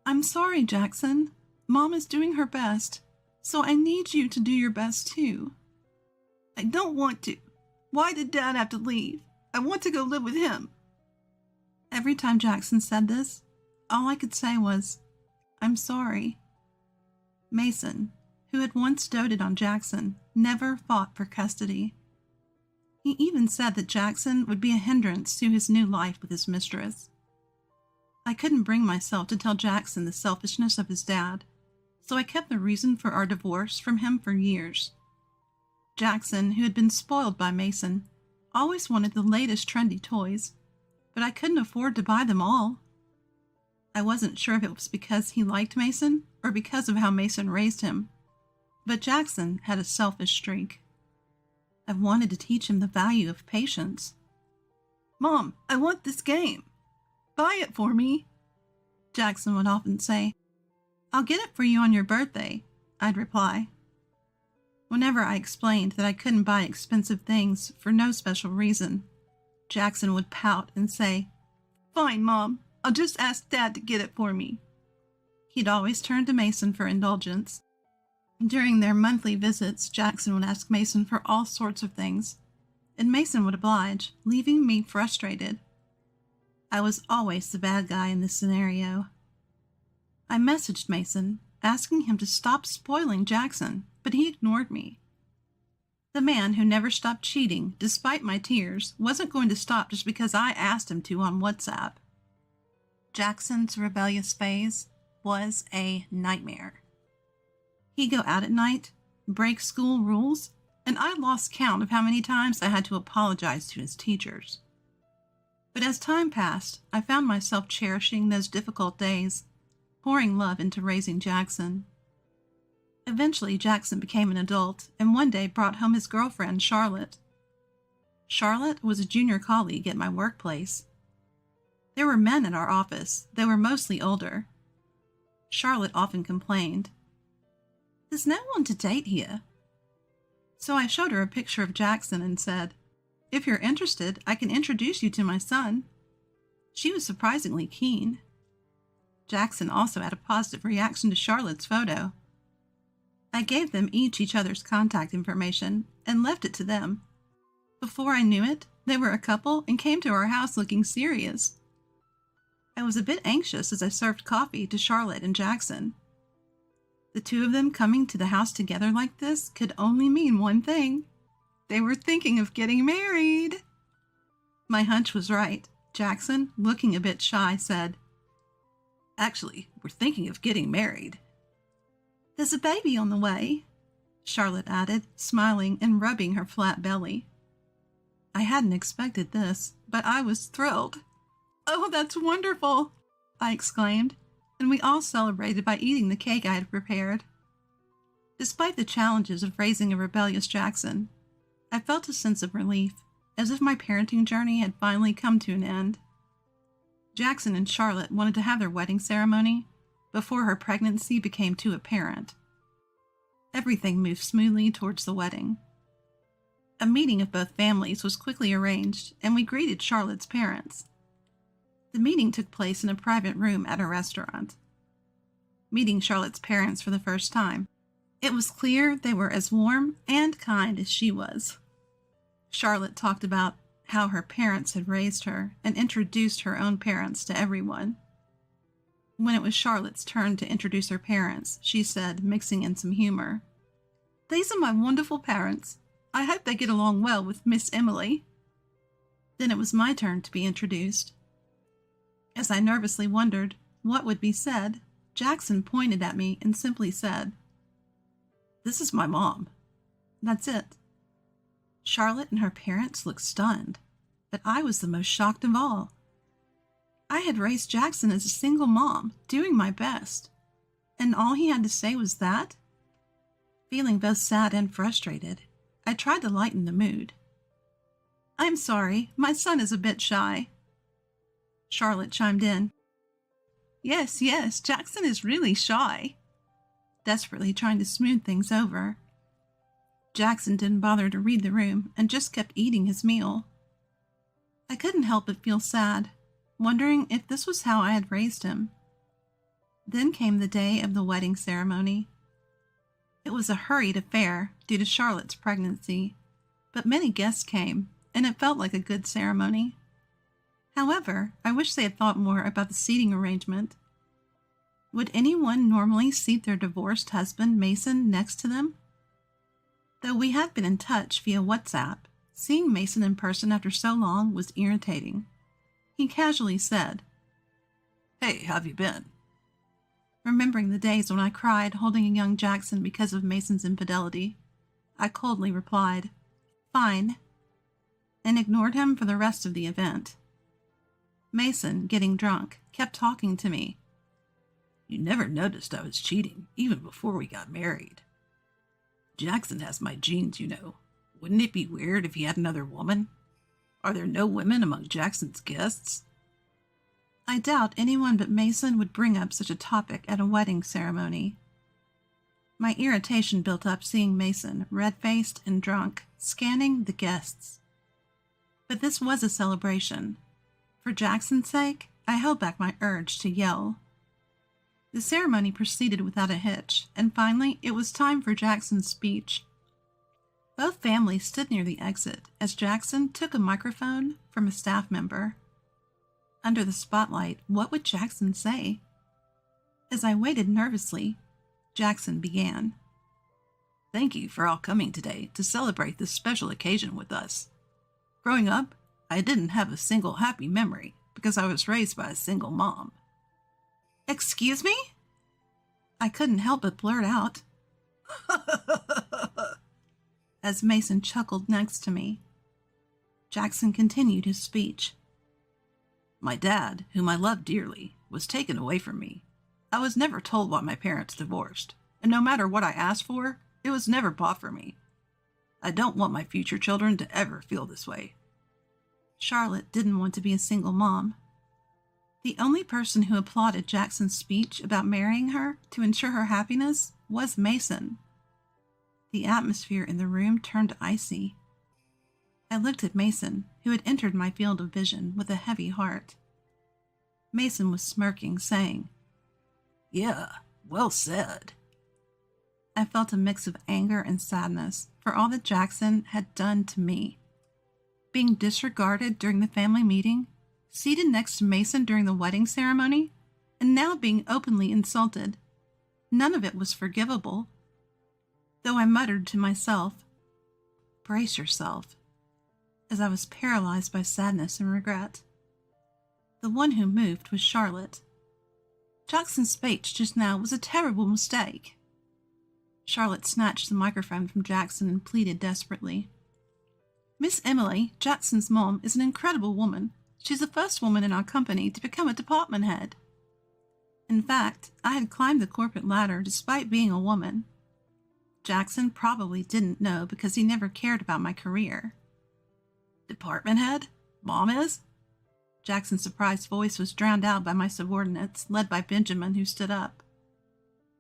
"I'm sorry, Jackson. Mom is doing her best, so I need you to do your best too." "I don't want to. Why did Dad have to leave? I want to go live with him." Every time Jackson said this, all I could say was, "I'm sorry." Mason, who had once doted on Jackson, never fought for custody. He even said that Jackson would be a hindrance to his new life with his mistress. I couldn't bring myself to tell Jackson the selfishness of his dad, so I kept the reason for our divorce from him for years. Jackson, who had been spoiled by Mason, always wanted the latest trendy toys, but I couldn't afford to buy them all. I wasn't sure if it was because he liked Mason or because of how Mason raised him, but Jackson had a selfish streak. I wanted to teach him the value of patience. "Mom, I want this game. Buy it for me," Jackson would often say. "I'll get it for you on your birthday," I'd reply. Whenever I explained that I couldn't buy expensive things for no special reason, Jackson would pout and say, "Fine, Mom, I'll just ask Dad to get it for me." He'd always turn to Mason for indulgence. During their monthly visits, Jackson would ask Mason for all sorts of things, and Mason would oblige, leaving me frustrated. I was always the bad guy in this scenario. I messaged Mason, asking him to stop spoiling Jackson, but he ignored me. The man who never stopped cheating, despite my tears, wasn't going to stop just because I asked him to on WhatsApp. Jackson's rebellious phase was a nightmare. He'd go out at night, break school rules, and I lost count of how many times I had to apologize to his teachers. But as time passed, I found myself cherishing those difficult days, pouring love into raising Jackson. Eventually, Jackson became an adult and one day brought home his girlfriend, Charlotte. Charlotte was a junior colleague at my workplace. There were men in our office. They were mostly older. Charlotte often complained, "There's no one to date here." So I showed her a picture of Jackson and said, "If you're interested, I can introduce you to my son." She was surprisingly keen. Jackson also had a positive reaction to Charlotte's photo. I gave them each other's contact information and left it to them. Before I knew it, they were a couple and came to our house looking serious. I was a bit anxious as I served coffee to Charlotte and Jackson. The two of them coming to the house together like this could only mean one thing. They were thinking of getting married. My hunch was right. Jackson, looking a bit shy, said, "Actually, we're thinking of getting married." "There's a baby on the way," Charlotte added, smiling and rubbing her flat belly. I hadn't expected this, but I was thrilled. "Oh, that's wonderful," I exclaimed, and we all celebrated by eating the cake I had prepared. Despite the challenges of raising a rebellious Jackson, I felt a sense of relief, as if my parenting journey had finally come to an end. Jackson and Charlotte wanted to have their wedding ceremony before her pregnancy became too apparent. Everything moved smoothly towards the wedding. A meeting of both families was quickly arranged, and we greeted Charlotte's parents. The meeting took place in a private room at a restaurant. Meeting Charlotte's parents for the first time, it was clear they were as warm and kind as she was. Charlotte talked about how her parents had raised her and introduced her own parents to everyone. When it was Charlotte's turn to introduce her parents, she said, mixing in some humor, "These are my wonderful parents. I hope they get along well with Miss Emily." Then it was my turn to be introduced. As I nervously wondered, what would be said, Jackson pointed at me and simply said, "This is my mom." That's it. Charlotte and her parents looked stunned, but I was the most shocked of all. I had raised Jackson as a single mom, doing my best, and all he had to say was that? Feeling both sad and frustrated, I tried to lighten the mood. "I'm sorry, my son is a bit shy." Charlotte chimed in. Yes, Jackson is really shy," desperately trying to smooth things over. Jackson didn't bother to read the room and just kept eating his meal. I couldn't help but feel sad, wondering if this was how I had raised him. Then came the day of the wedding ceremony. It was a hurried affair due to Charlotte's pregnancy, but many guests came, and it felt like a good ceremony. However, I wish they had thought more about the seating arrangement. Would anyone normally seat their divorced husband, Mason, next to them? Though we had been in touch via WhatsApp, seeing Mason in person after so long was irritating. He casually said, "Hey, how have you been?" Remembering the days when I cried holding a young Jackson because of Mason's infidelity, I coldly replied, "Fine," and ignored him for the rest of the event. Mason, getting drunk, kept talking to me. "You never noticed I was cheating, even before we got married. Jackson has my genes, you know. Wouldn't it be weird if he had another woman? Are there no women among Jackson's guests?" I doubt anyone but Mason would bring up such a topic at a wedding ceremony. My irritation built up seeing Mason, red-faced and drunk, scanning the guests. But this was a celebration. For Jackson's sake, I held back my urge to yell. The ceremony proceeded without a hitch, and finally it was time for Jackson's speech. Both families stood near the exit as Jackson took a microphone from a staff member. Under the spotlight, what would Jackson say? As I waited nervously, Jackson began. "Thank you for all coming today to celebrate this special occasion with us. Growing up, I didn't have a single happy memory because I was raised by a single mom." "Excuse me?" I couldn't help but blurt out. As Mason chuckled next to me. Jackson continued his speech. "My dad, whom I love dearly, was taken away from me. I was never told why my parents divorced, and no matter what I asked for, it was never bought for me. I don't want my future children to ever feel this way." Charlotte didn't want to be a single mom. The only person who applauded Jackson's speech about marrying her to ensure her happiness was Mason. The atmosphere in the room turned icy. I looked at Mason, who had entered my field of vision with a heavy heart. Mason was smirking, saying, "Yeah, well said." I felt a mix of anger and sadness for all that Jackson had done to me. Being disregarded during the family meeting, seated next to Mason during the wedding ceremony, and now being openly insulted. None of it was forgivable. Though I muttered to myself, "Brace yourself," as I was paralyzed by sadness and regret. The one who moved was Charlotte. "Jackson's speech just now was a terrible mistake." Charlotte snatched the microphone from Jackson and pleaded desperately. "Miss Emily, Jackson's mom, is an incredible woman. She's the first woman in our company to become a department head. In fact, I had climbed the corporate ladder despite being a woman. Jackson probably didn't know because he never cared about my career." "Department head? Mom is?" Jackson's surprised voice was drowned out by my subordinates, led by Benjamin, who stood up.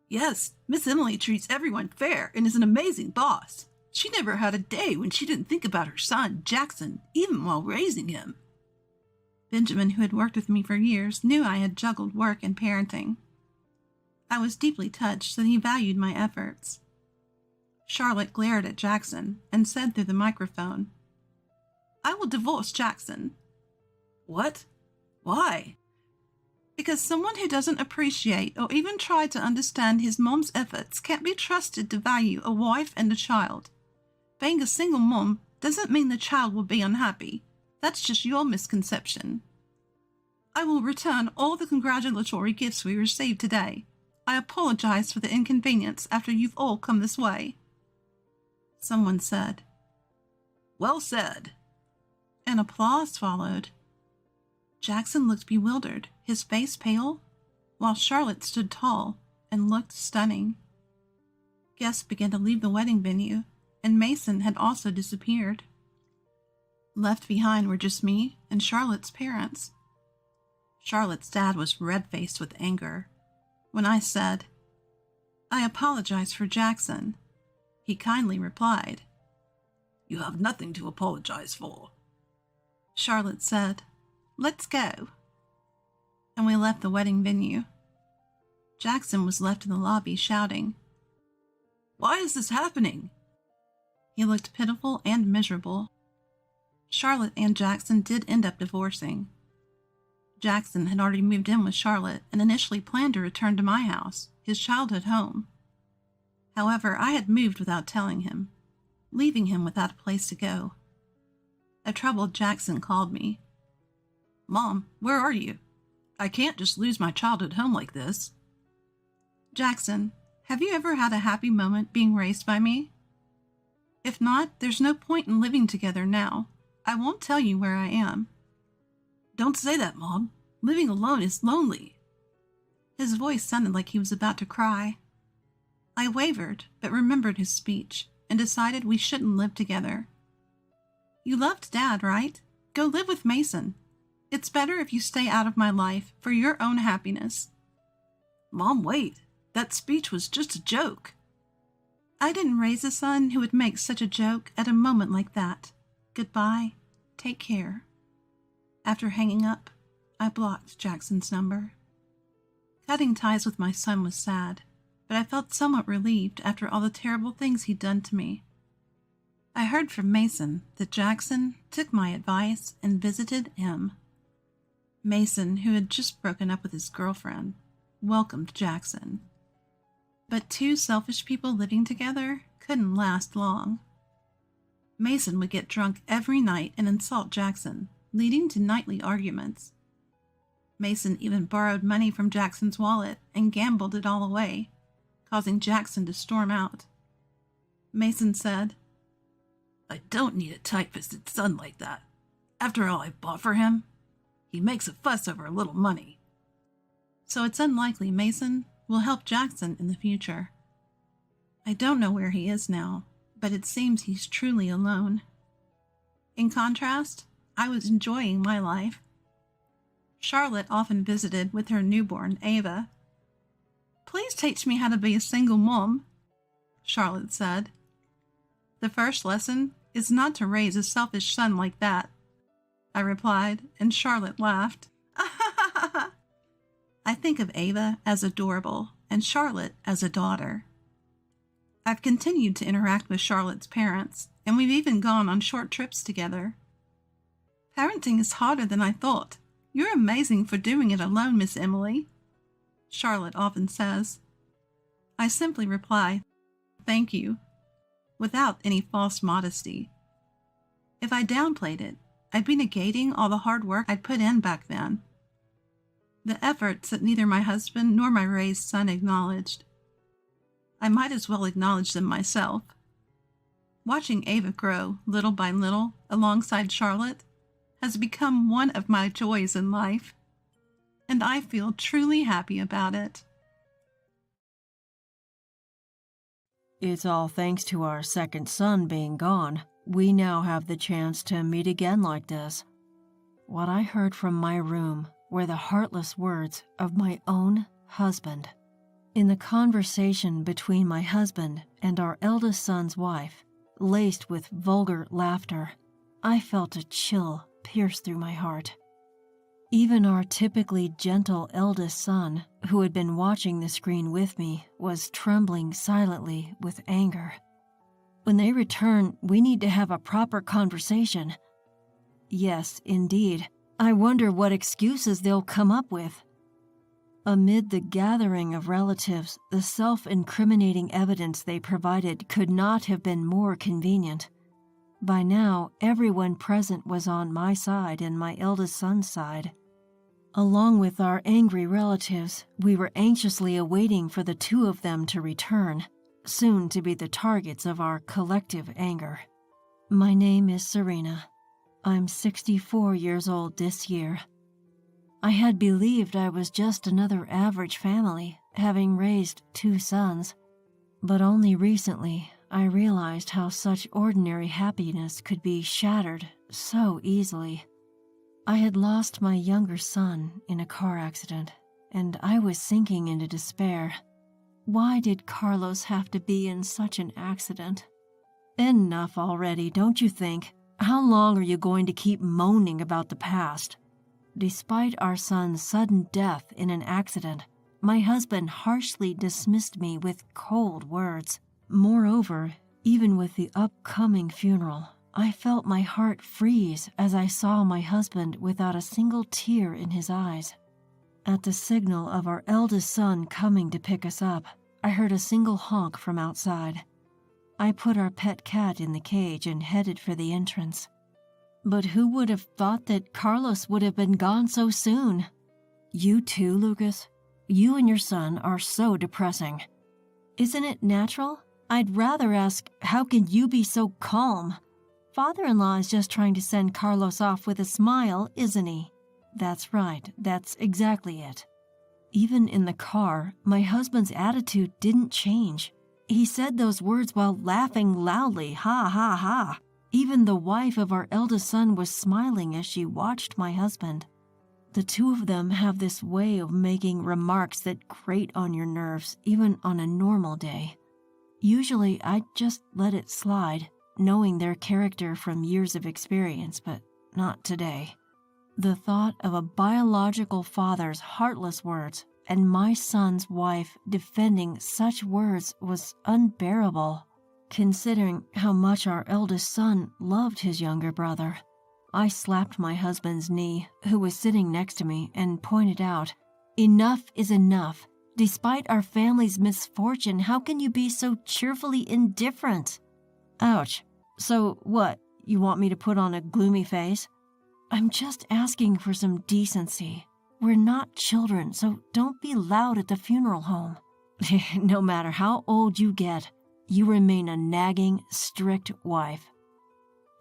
"Yes, Miss Emily treats everyone fair and is an amazing boss. She never had a day when she didn't think about her son, Jackson, even while raising him." Benjamin, who had worked with me for years, knew I had juggled work and parenting. I was deeply touched that he valued my efforts. Charlotte glared at Jackson and said through the microphone, "I will divorce Jackson." "What? Why?" "Because someone who doesn't appreciate or even try to understand his mom's efforts can't be trusted to value a wife and a child. Being a single mom doesn't mean the child will be unhappy. That's just your misconception." I will return all the congratulatory gifts we received today. I apologize for the inconvenience after you've all come this way. Someone said, "Well said," and applause followed. Jackson looked bewildered, his face pale, while Charlotte stood tall and looked stunning. Guests began to leave the wedding venue, and Mason had also disappeared. Left behind were just me and Charlotte's parents. Charlotte's dad was red-faced with anger. When I said, "I apologize for Jackson," he kindly replied, "You have nothing to apologize for." Charlotte said, "Let's go." And we left the wedding venue. Jackson was left in the lobby shouting, "Why is this happening?" He looked pitiful and miserable. Charlotte and Jackson did end up divorcing. Jackson had already moved in with Charlotte and initially planned to return to my house, his childhood home. However, I had moved without telling him, leaving him without a place to go. A troubled Jackson called me. "Mom, where are you? I can't just lose my childhood home like this." "Jackson, have you ever had a happy moment being raised by me? If not, there's no point in living together now. I won't tell you where I am." "Don't say that, Mom. Living alone is lonely." His voice sounded like he was about to cry. I wavered, but remembered his speech and decided we shouldn't live together. "You loved Dad, right? Go live with Mason. It's better if you stay out of my life for your own happiness." "Mom, wait. That speech was just a joke." "I didn't raise a son who would make such a joke at a moment like that. Goodbye. Take care." After hanging up, I blocked Jackson's number. Cutting ties with my son was sad, but I felt somewhat relieved after all the terrible things he'd done to me. I heard from Mason that Jackson took my advice and visited him. Mason, who had just broken up with his girlfriend, welcomed Jackson. But two selfish people living together couldn't last long. Mason would get drunk every night and insult Jackson, leading to nightly arguments. Mason even borrowed money from Jackson's wallet and gambled it all away, causing Jackson to storm out. Mason said, "I don't need a tight-fisted son like that. After all I bought for him, he makes a fuss over a little money." So it's unlikely Mason will help Jackson in the future. I don't know where he is now, but it seems he's truly alone. In contrast, I was enjoying my life. Charlotte often visited with her newborn, Ava. "Please teach me how to be a single mom," Charlotte said. "The first lesson is not to raise a selfish son like that," I replied, and Charlotte laughed. I think of Ava as adorable and Charlotte as a daughter. I've continued to interact with Charlotte's parents, and we've even gone on short trips together. "Parenting is harder than I thought. You're amazing for doing it alone, Miss Emily," Charlotte often says. I simply reply, "Thank you," without any false modesty. If I downplayed it, I'd be negating all the hard work I'd put in back then. The efforts that neither my husband nor my raised son acknowledged. I might as well acknowledge them myself. Watching Ava grow little by little alongside Charlotte has become one of my joys in life, and I feel truly happy about it. It's all thanks to our second son being gone. We now have the chance to meet again like this. What I heard from my room were the heartless words of my own husband. In the conversation between my husband and our eldest son's wife, laced with vulgar laughter, I felt a chill pierce through my heart. Even our typically gentle eldest son, who had been watching the screen with me, was trembling silently with anger. When they return, we need to have a proper conversation. Yes, indeed. I wonder what excuses they'll come up with. Amid the gathering of relatives, the self-incriminating evidence they provided could not have been more convenient. By now, everyone present was on my side and my eldest son's side. Along with our angry relatives, we were anxiously awaiting for the two of them to return, soon to be the targets of our collective anger. My name is Serena. I'm 64 years old this year. I had believed I was just another average family, having raised 2 sons, but only recently I realized how such ordinary happiness could be shattered so easily. I had lost my younger son in a car accident, and I was sinking into despair. Why did Carlos have to be in such an accident? Enough already, don't you think? How long are you going to keep moaning about the past? Despite our son's sudden death in an accident, my husband harshly dismissed me with cold words. Moreover, even with the upcoming funeral, I felt my heart freeze as I saw my husband without a single tear in his eyes. At the signal of our eldest son coming to pick us up, I heard a single honk from outside. I put our pet cat in the cage and headed for the entrance. But who would have thought that Carlos would have been gone so soon? You too, Lucas? You and your son are so depressing. Isn't it natural? I'd rather ask, how can you be so calm? Father-in-law is just trying to send Carlos off with a smile, isn't he? That's right, that's exactly it. Even in the car, my husband's attitude didn't change. He said those words while laughing loudly, ha ha ha. Even the wife of our eldest son was smiling as she watched my husband. The two of them have this way of making remarks that grate on your nerves, even on a normal day. Usually, I'd just let it slide, knowing their character from years of experience, but not today. The thought of a biological father's heartless words and my son's wife defending such words was unbearable, considering how much our eldest son loved his younger brother. I slapped my husband's knee, who was sitting next to me, and pointed out, "Enough is enough. Despite our family's misfortune, how can you be so cheerfully indifferent?" Ouch. So what, you want me to put on a gloomy face? I'm just asking for some decency. We're not children, so don't be loud at the funeral home. No matter how old you get, you remain a nagging, strict wife.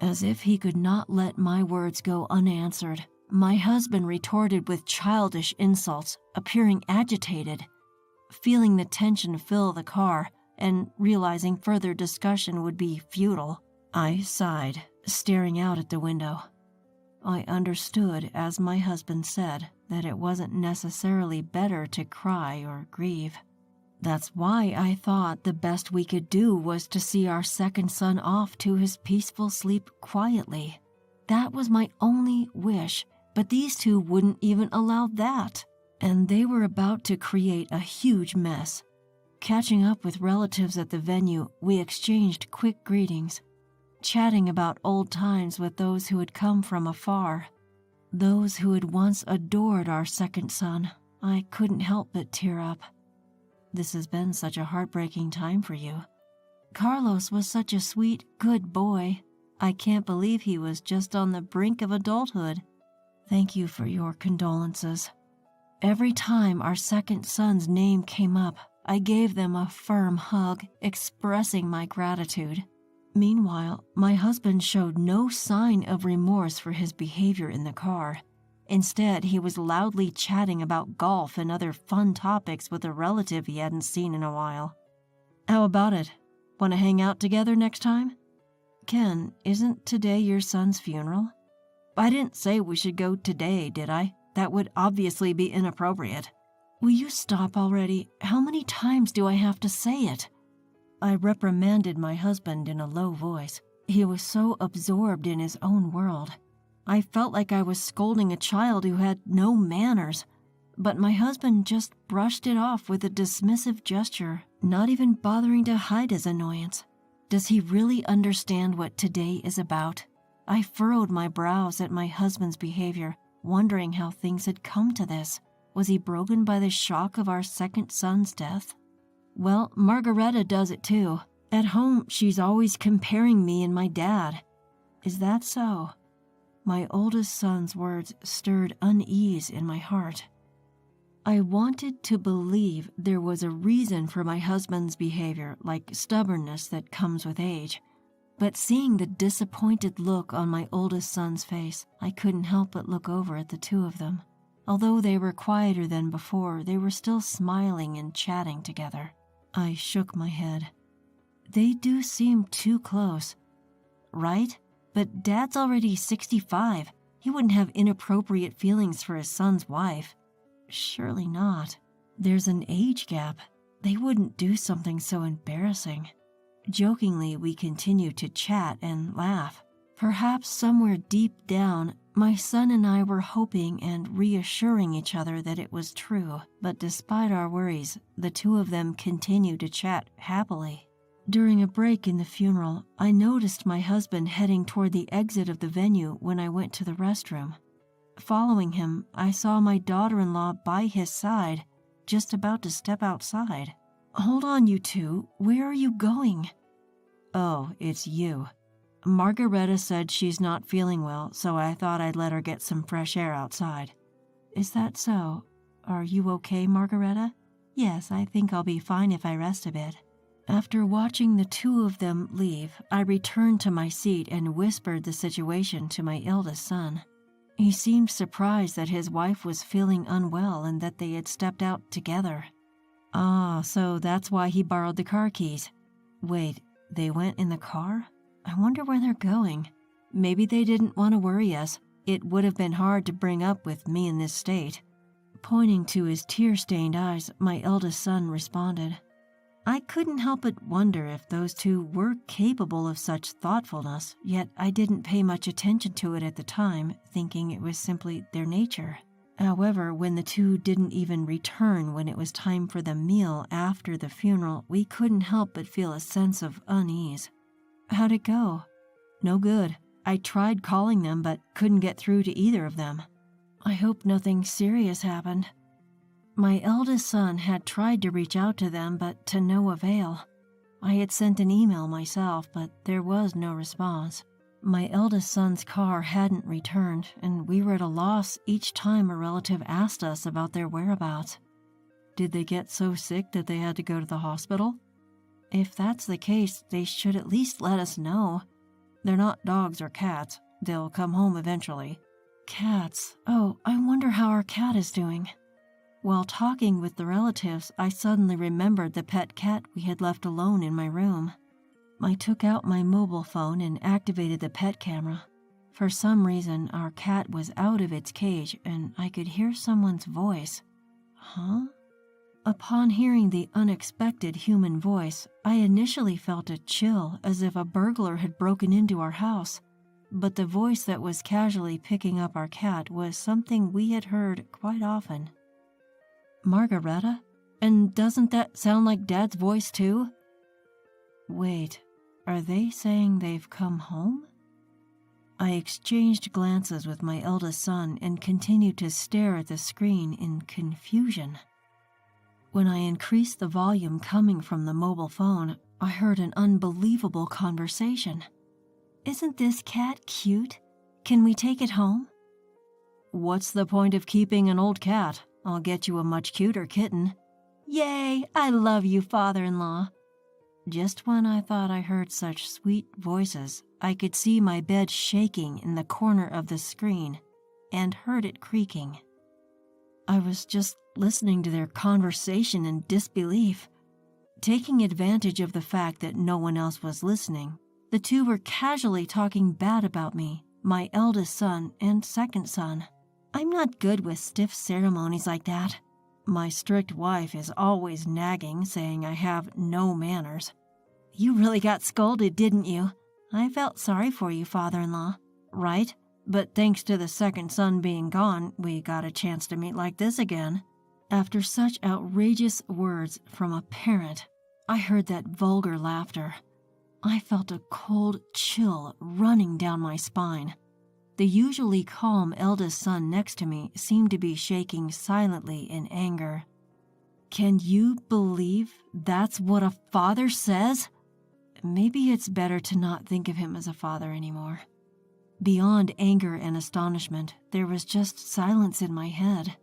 As if he could not let my words go unanswered, my husband retorted with childish insults, appearing agitated. Feeling the tension fill the car, and realizing further discussion would be futile, I sighed, staring out at the window. I understood, as my husband said, that it wasn't necessarily better to cry or grieve. That's why I thought the best we could do was to see our second son off to his peaceful sleep quietly. That was my only wish, but these two wouldn't even allow that, and they were about to create a huge mess. Catching up with relatives at the venue, we exchanged quick greetings, chatting about old times with those who had come from afar. Those who had once adored our second son. I couldn't help but tear up. This has been such a heartbreaking time for you. Carlos was such a sweet, good boy. I can't believe he was just on the brink of adulthood. Thank you for your condolences. Every time our second son's name came up, I gave them a firm hug, expressing my gratitude. Meanwhile, my husband showed no sign of remorse for his behavior in the car. Instead, he was loudly chatting about golf and other fun topics with a relative he hadn't seen in a while. How about it? Want to hang out together next time? Ken, isn't today your son's funeral? I didn't say we should go today, did I? That would obviously be inappropriate. Will you stop already? How many times do I have to say it? I reprimanded my husband in a low voice. He was so absorbed in his own world. I felt like I was scolding a child who had no manners, but my husband just brushed it off with a dismissive gesture, not even bothering to hide his annoyance. Does he really understand what today is about? I furrowed my brows at my husband's behavior, wondering how things had come to this. Was he broken by the shock of our second son's death? Well, Margareta does it too. At home, she's always comparing me and my dad. Is that so? My oldest son's words stirred unease in my heart. I wanted to believe there was a reason for my husband's behavior, like stubbornness that comes with age. But seeing the disappointed look on my oldest son's face, I couldn't help but look over at the two of them. Although they were quieter than before, they were still smiling and chatting together. I shook my head. They do seem too close. Right? But Dad's already 65. He wouldn't have inappropriate feelings for his son's wife. Surely not. There's an age gap. They wouldn't do something so embarrassing. Jokingly, we continued to chat and laugh. Perhaps somewhere deep down, my son and I were hoping and reassuring each other that it was true. But despite our worries, the two of them continued to chat happily. During a break in the funeral, I noticed my husband heading toward the exit of the venue when I went to the restroom. Following him, I saw my daughter-in-law by his side, just about to step outside. "Hold on, you two. Where are you going?" "Oh, it's you. Margareta said she's not feeling well, so I thought I'd let her get some fresh air outside." "Is that so? Are you okay, Margareta?" "Yes, I think I'll be fine if I rest a bit." After watching the two of them leave, I returned to my seat and whispered the situation to my eldest son. He seemed surprised that his wife was feeling unwell and that they had stepped out together. "Ah, so that's why he borrowed the car keys. Wait, they went in the car? I wonder where they're going. Maybe they didn't want to worry us. It would have been hard to bring up with me in this state." Pointing to his tear-stained eyes, my eldest son responded. I couldn't help but wonder if those two were capable of such thoughtfulness, yet I didn't pay much attention to it at the time, thinking it was simply their nature. However, when the two didn't even return when it was time for the meal after the funeral, we couldn't help but feel a sense of unease. "How'd it go?" "No good. I tried calling them but couldn't get through to either of them." "I hope nothing serious happened." My eldest son had tried to reach out to them, but to no avail. I had sent an email myself, but there was no response. My eldest son's car hadn't returned, and we were at a loss each time a relative asked us about their whereabouts. Did they get so sick that they had to go to the hospital? If that's the case, they should at least let us know. They're not dogs or cats. They'll come home eventually. Cats. Oh, I wonder how our cat is doing. While talking with the relatives, I suddenly remembered the pet cat we had left alone in my room. I took out my mobile phone and activated the pet camera. For some reason, our cat was out of its cage and I could hear someone's voice. Huh? Upon hearing the unexpected human voice, I initially felt a chill as if a burglar had broken into our house. But the voice that was casually picking up our cat was something we had heard quite often. Margareta? And doesn't that sound like Dad's voice too? Wait, are they saying they've come home? I exchanged glances with my eldest son and continued to stare at the screen in confusion. When I increased the volume coming from the mobile phone, I heard an unbelievable conversation. "Isn't this cat cute? Can we take it home?" "What's the point of keeping an old cat? I'll get you a much cuter kitten." "Yay, I love you, father-in-law." Just when I thought I heard such sweet voices, I could see my bed shaking in the corner of the screen and heard it creaking. I was just listening to their conversation in disbelief. Taking advantage of the fact that no one else was listening, the two were casually talking bad about me, my eldest son and second son. I'm not good with stiff ceremonies like that. My strict wife is always nagging, saying I have no manners. You really got scolded, didn't you? I felt sorry for you, father-in-law. Right? But thanks to the second son being gone, we got a chance to meet like this again. After such outrageous words from a parent, I heard that vulgar laughter. I felt a cold chill running down my spine. The usually calm eldest son next to me seemed to be shaking silently in anger. Can you believe that's what a father says? Maybe it's better to not think of him as a father anymore. Beyond anger and astonishment, there was just silence in my head.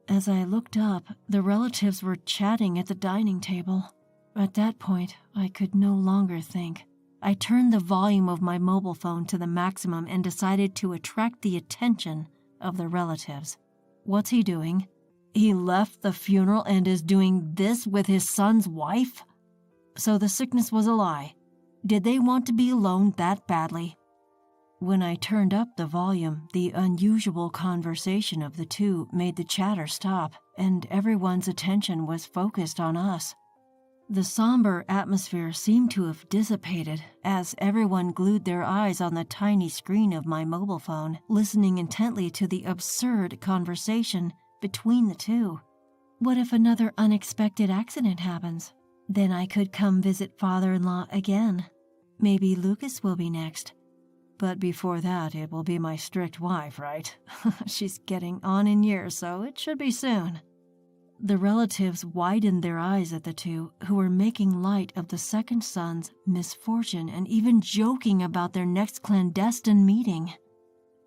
As I looked up, the relatives were chatting at the dining table. At that point, I could no longer think. I turned the volume of my mobile phone to the maximum and decided to attract the attention of the relatives. What's he doing? He left the funeral and is doing this with his son's wife? So the sickness was a lie. Did they want to be alone that badly? When I turned up the volume, the unusual conversation of the two made the chatter stop, and everyone's attention was focused on us. The somber atmosphere seemed to have dissipated as everyone glued their eyes on the tiny screen of my mobile phone, listening intently to the absurd conversation between the two. What if another unexpected accident happens? Then I could come visit father-in-law again. Maybe Lucas will be next. But before that, it will be my strict wife, right? She's getting on in years, so it should be soon. The relatives widened their eyes at the two, who were making light of the second son's misfortune and even joking about their next clandestine meeting.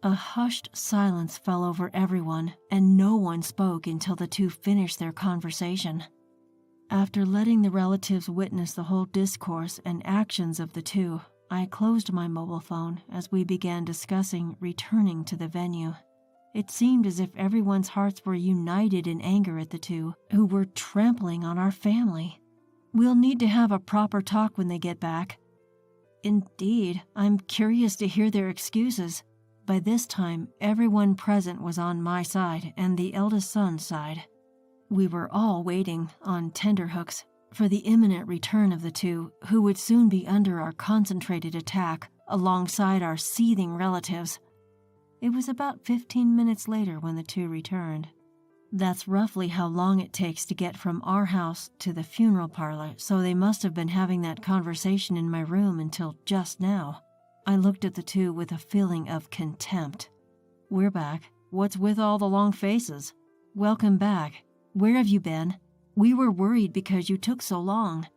A hushed silence fell over everyone, and no one spoke until the two finished their conversation. After letting the relatives witness the whole discourse and actions of the two, I closed my mobile phone as we began discussing returning to the venue. It seemed as if everyone's hearts were united in anger at the two, who were trampling on our family. We'll need to have a proper talk when they get back. Indeed, I'm curious to hear their excuses. By this time, everyone present was on my side and the eldest son's side. We were all waiting, on tenterhooks, for the imminent return of the two, who would soon be under our concentrated attack, alongside our seething relatives. It was about 15 minutes later when the two returned. That's roughly how long it takes to get from our house to the funeral parlor, so they must have been having that conversation in my room until just now. I looked at the two with a feeling of contempt. We're back. What's with all the long faces? Welcome back. Where have you been? We were worried because you took so long.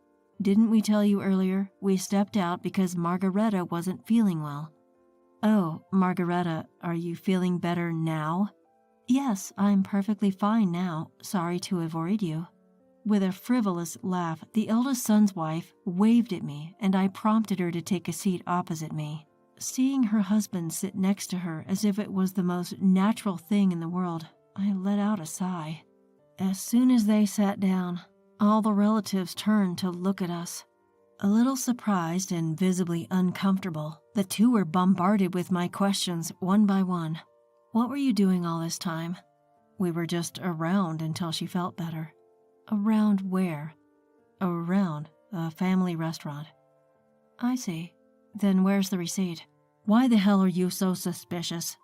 Didn't we tell you earlier? We stepped out because Margareta wasn't feeling well. Oh, Margareta, are you feeling better now? Yes, I'm perfectly fine now. Sorry to have worried you. With a frivolous laugh, the eldest son's wife waved at me, and I prompted her to take a seat opposite me. Seeing her husband sit next to her as if it was the most natural thing in the world, I let out a sigh. As soon as they sat down, all the relatives turned to look at us. A little surprised and visibly uncomfortable, the two were bombarded with my questions one by one. What were you doing all this time? We were just around until she felt better. Around where? Around a family restaurant. I see. Then where's the receipt? Why the hell are you so suspicious?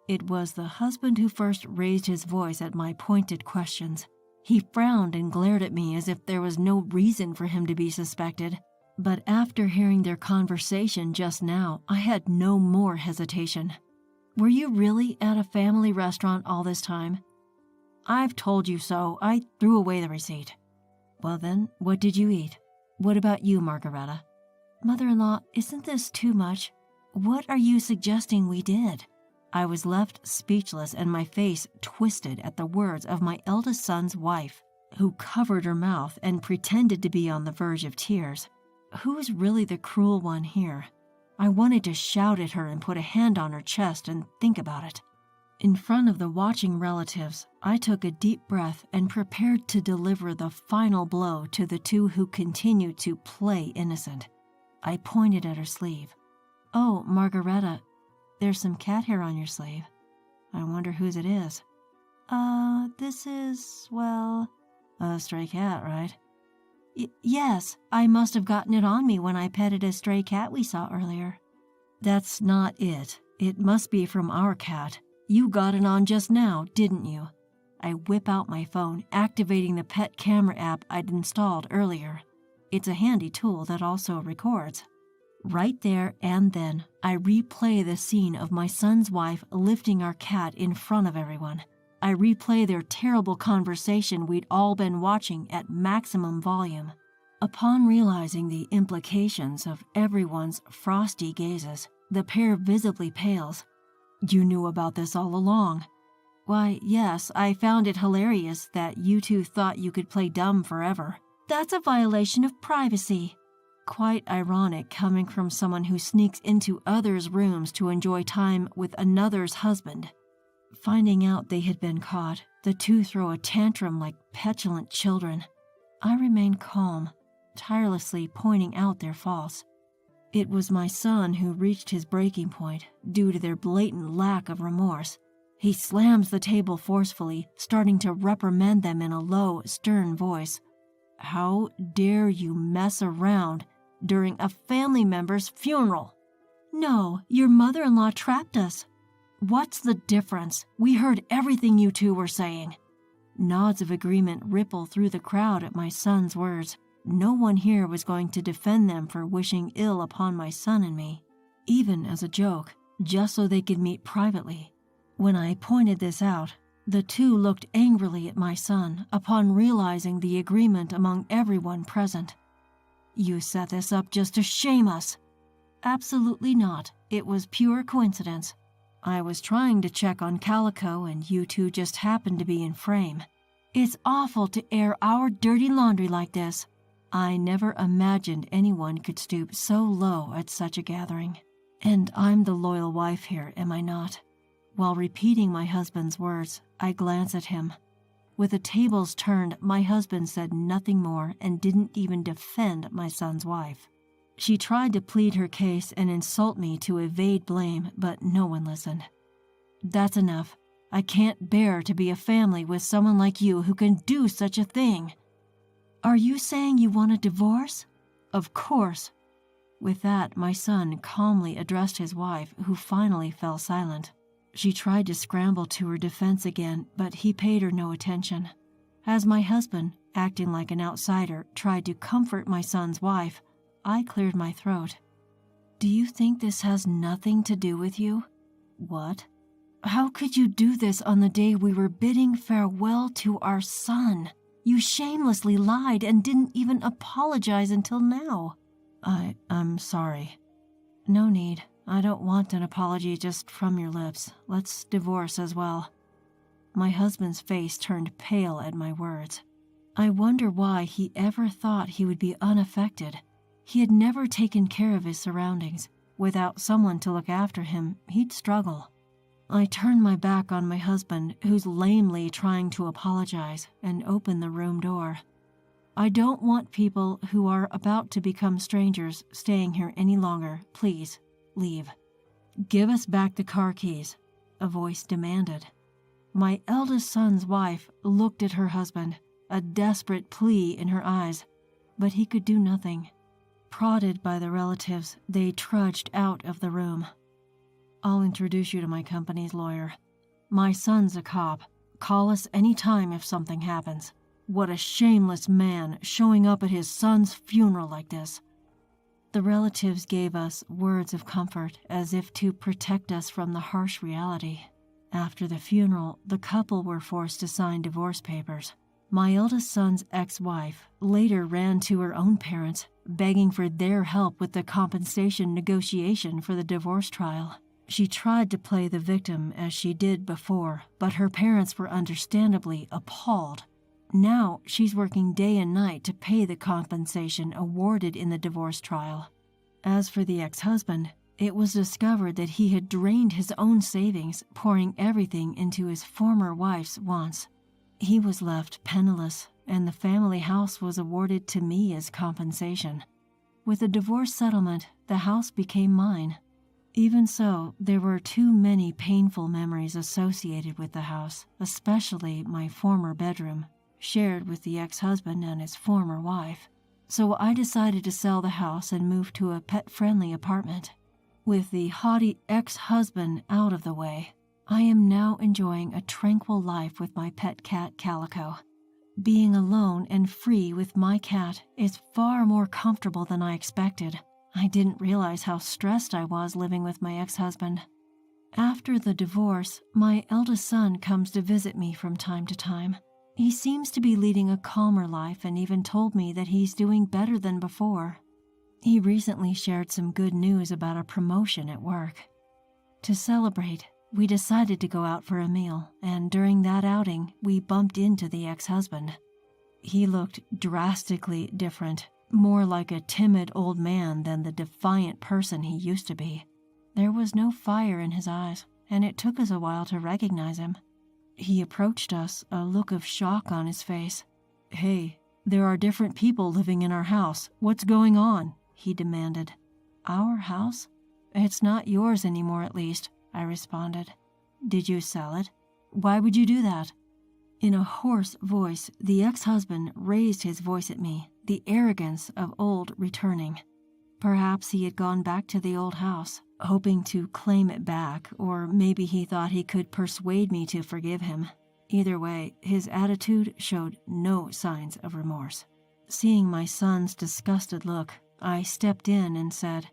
It was the husband who first raised his voice at my pointed questions. He frowned and glared at me as if there was no reason for him to be suspected. But after hearing their conversation just now, I had no more hesitation. Were you really at a family restaurant all this time? I've told you so. I threw away the receipt. Well then, what did you eat? What about you, Margareta? Mother-in-law, isn't this too much? What are you suggesting we did? I was left speechless and my face twisted at the words of my eldest son's wife, who covered her mouth and pretended to be on the verge of tears. Who's really the cruel one here? I wanted to shout at her and put a hand on her chest and think about it. In front of the watching relatives, I took a deep breath and prepared to deliver the final blow to the two who continued to play innocent. I pointed at her sleeve. Oh, Margareta, there's some cat hair on your sleeve. I wonder whose it is. This is, well, a stray cat, right? Yes, I must have gotten it on me when I petted a stray cat we saw earlier. That's not it. It must be from our cat. You got it on just now, didn't you? I whip out my phone, activating the pet camera app I'd installed earlier. It's a handy tool that also records. Right there and then, I replay the scene of my son's wife lifting our cat in front of everyone. I replay their terrible conversation we'd all been watching at maximum volume. Upon realizing the implications of everyone's frosty gazes, The pair visibly pales. You knew about this all along. Why, yes, I found it hilarious that you two thought you could play dumb forever. That's a violation of privacy. Quite ironic coming from someone who sneaks into others' rooms to enjoy time with another's husband. Finding out they had been caught, the two throw a tantrum like petulant children. I remain calm, tirelessly pointing out their faults. It was my son who reached his breaking point due to their blatant lack of remorse. He slams the table forcefully, starting to reprimand them in a low, stern voice. How dare you mess around during a family member's funeral? No, your mother-in-law trapped us. What's the difference? We heard everything you two were saying. Nods of agreement ripple through the crowd at my son's words. No one here was going to defend them for wishing ill upon my son and me, even as a joke, just so they could meet privately. When I pointed this out, the two looked angrily at my son upon realizing the agreement among everyone present. You set this up just to shame us. Absolutely not. It was pure coincidence. I was trying to check on Calico and you two just happened to be in frame. It's awful to air our dirty laundry like this. I never imagined anyone could stoop so low at such a gathering. And I'm the loyal wife here, am I not? While repeating my husband's words, I glance at him. With the tables turned, my husband said nothing more and didn't even defend my son's wife. She tried to plead her case and insult me to evade blame, but no one listened. That's enough. I can't bear to be a family with someone like you who can do such a thing. Are you saying you want a divorce? Of course. With that, my son calmly addressed his wife, who finally fell silent. She tried to scramble to her defense again, but he paid her no attention. As my husband, acting like an outsider, tried to comfort my son's wife, I cleared my throat. Do you think this has nothing to do with you? What? How could you do this on the day we were bidding farewell to our son? You shamelessly lied and didn't even apologize until now. I'm sorry. No need. I don't want an apology just from your lips. Let's divorce as well. My husband's face turned pale at my words. I wonder why he ever thought he would be unaffected. He had never taken care of his surroundings. Without someone to look after him, he'd struggle. I turned my back on my husband, who's lamely trying to apologize, and opened the room door. I don't want people who are about to become strangers staying here any longer. Please, leave. Give us back the car keys, a voice demanded. My eldest son's wife looked at her husband, a desperate plea in her eyes, but he could do nothing. Prodded by the relatives, they trudged out of the room. I'll introduce you to my company's lawyer. My son's a cop. Call us any time if something happens. What a shameless man showing up at his son's funeral like this. The relatives gave us words of comfort as if to protect us from the harsh reality. After the funeral, the couple were forced to sign divorce papers. My eldest son's ex-wife later ran to her own parents, begging for their help with the compensation negotiation for the divorce trial. She tried to play the victim as she did before, but her parents were understandably appalled. Now she's working day and night to pay the compensation awarded in the divorce trial. As for the ex-husband, it was discovered that he had drained his own savings, pouring everything into his former wife's wants. He was left penniless, and the family house was awarded to me as compensation. With the divorce settlement, the house became mine. Even so, there were too many painful memories associated with the house, especially my former bedroom, shared with the ex-husband and his former wife. So I decided to sell the house and move to a pet-friendly apartment. With the haughty ex-husband out of the way, I am now enjoying a tranquil life with my pet cat Calico. Being alone and free with my cat is far more comfortable than I expected. I didn't realize how stressed I was living with my ex-husband. After the divorce, my eldest son comes to visit me from time to time. He seems to be leading a calmer life and even told me that he's doing better than before. He recently shared some good news about a promotion at work. To celebrate, we decided to go out for a meal, and during that outing, we bumped into the ex-husband. He looked drastically different, more like a timid old man than the defiant person he used to be. There was no fire in his eyes, and it took us a while to recognize him. He approached us, a look of shock on his face. "Hey, there are different people living in our house. What's going on?" he demanded. "Our house? It's not yours anymore, at least," I responded. "Did you sell it? Why would you do that?" In a hoarse voice, the ex-husband raised his voice at me, the arrogance of old returning. Perhaps he had gone back to the old house, hoping to claim it back, or maybe he thought he could persuade me to forgive him. Either way, his attitude showed no signs of remorse. Seeing my son's disgusted look, I stepped in and said,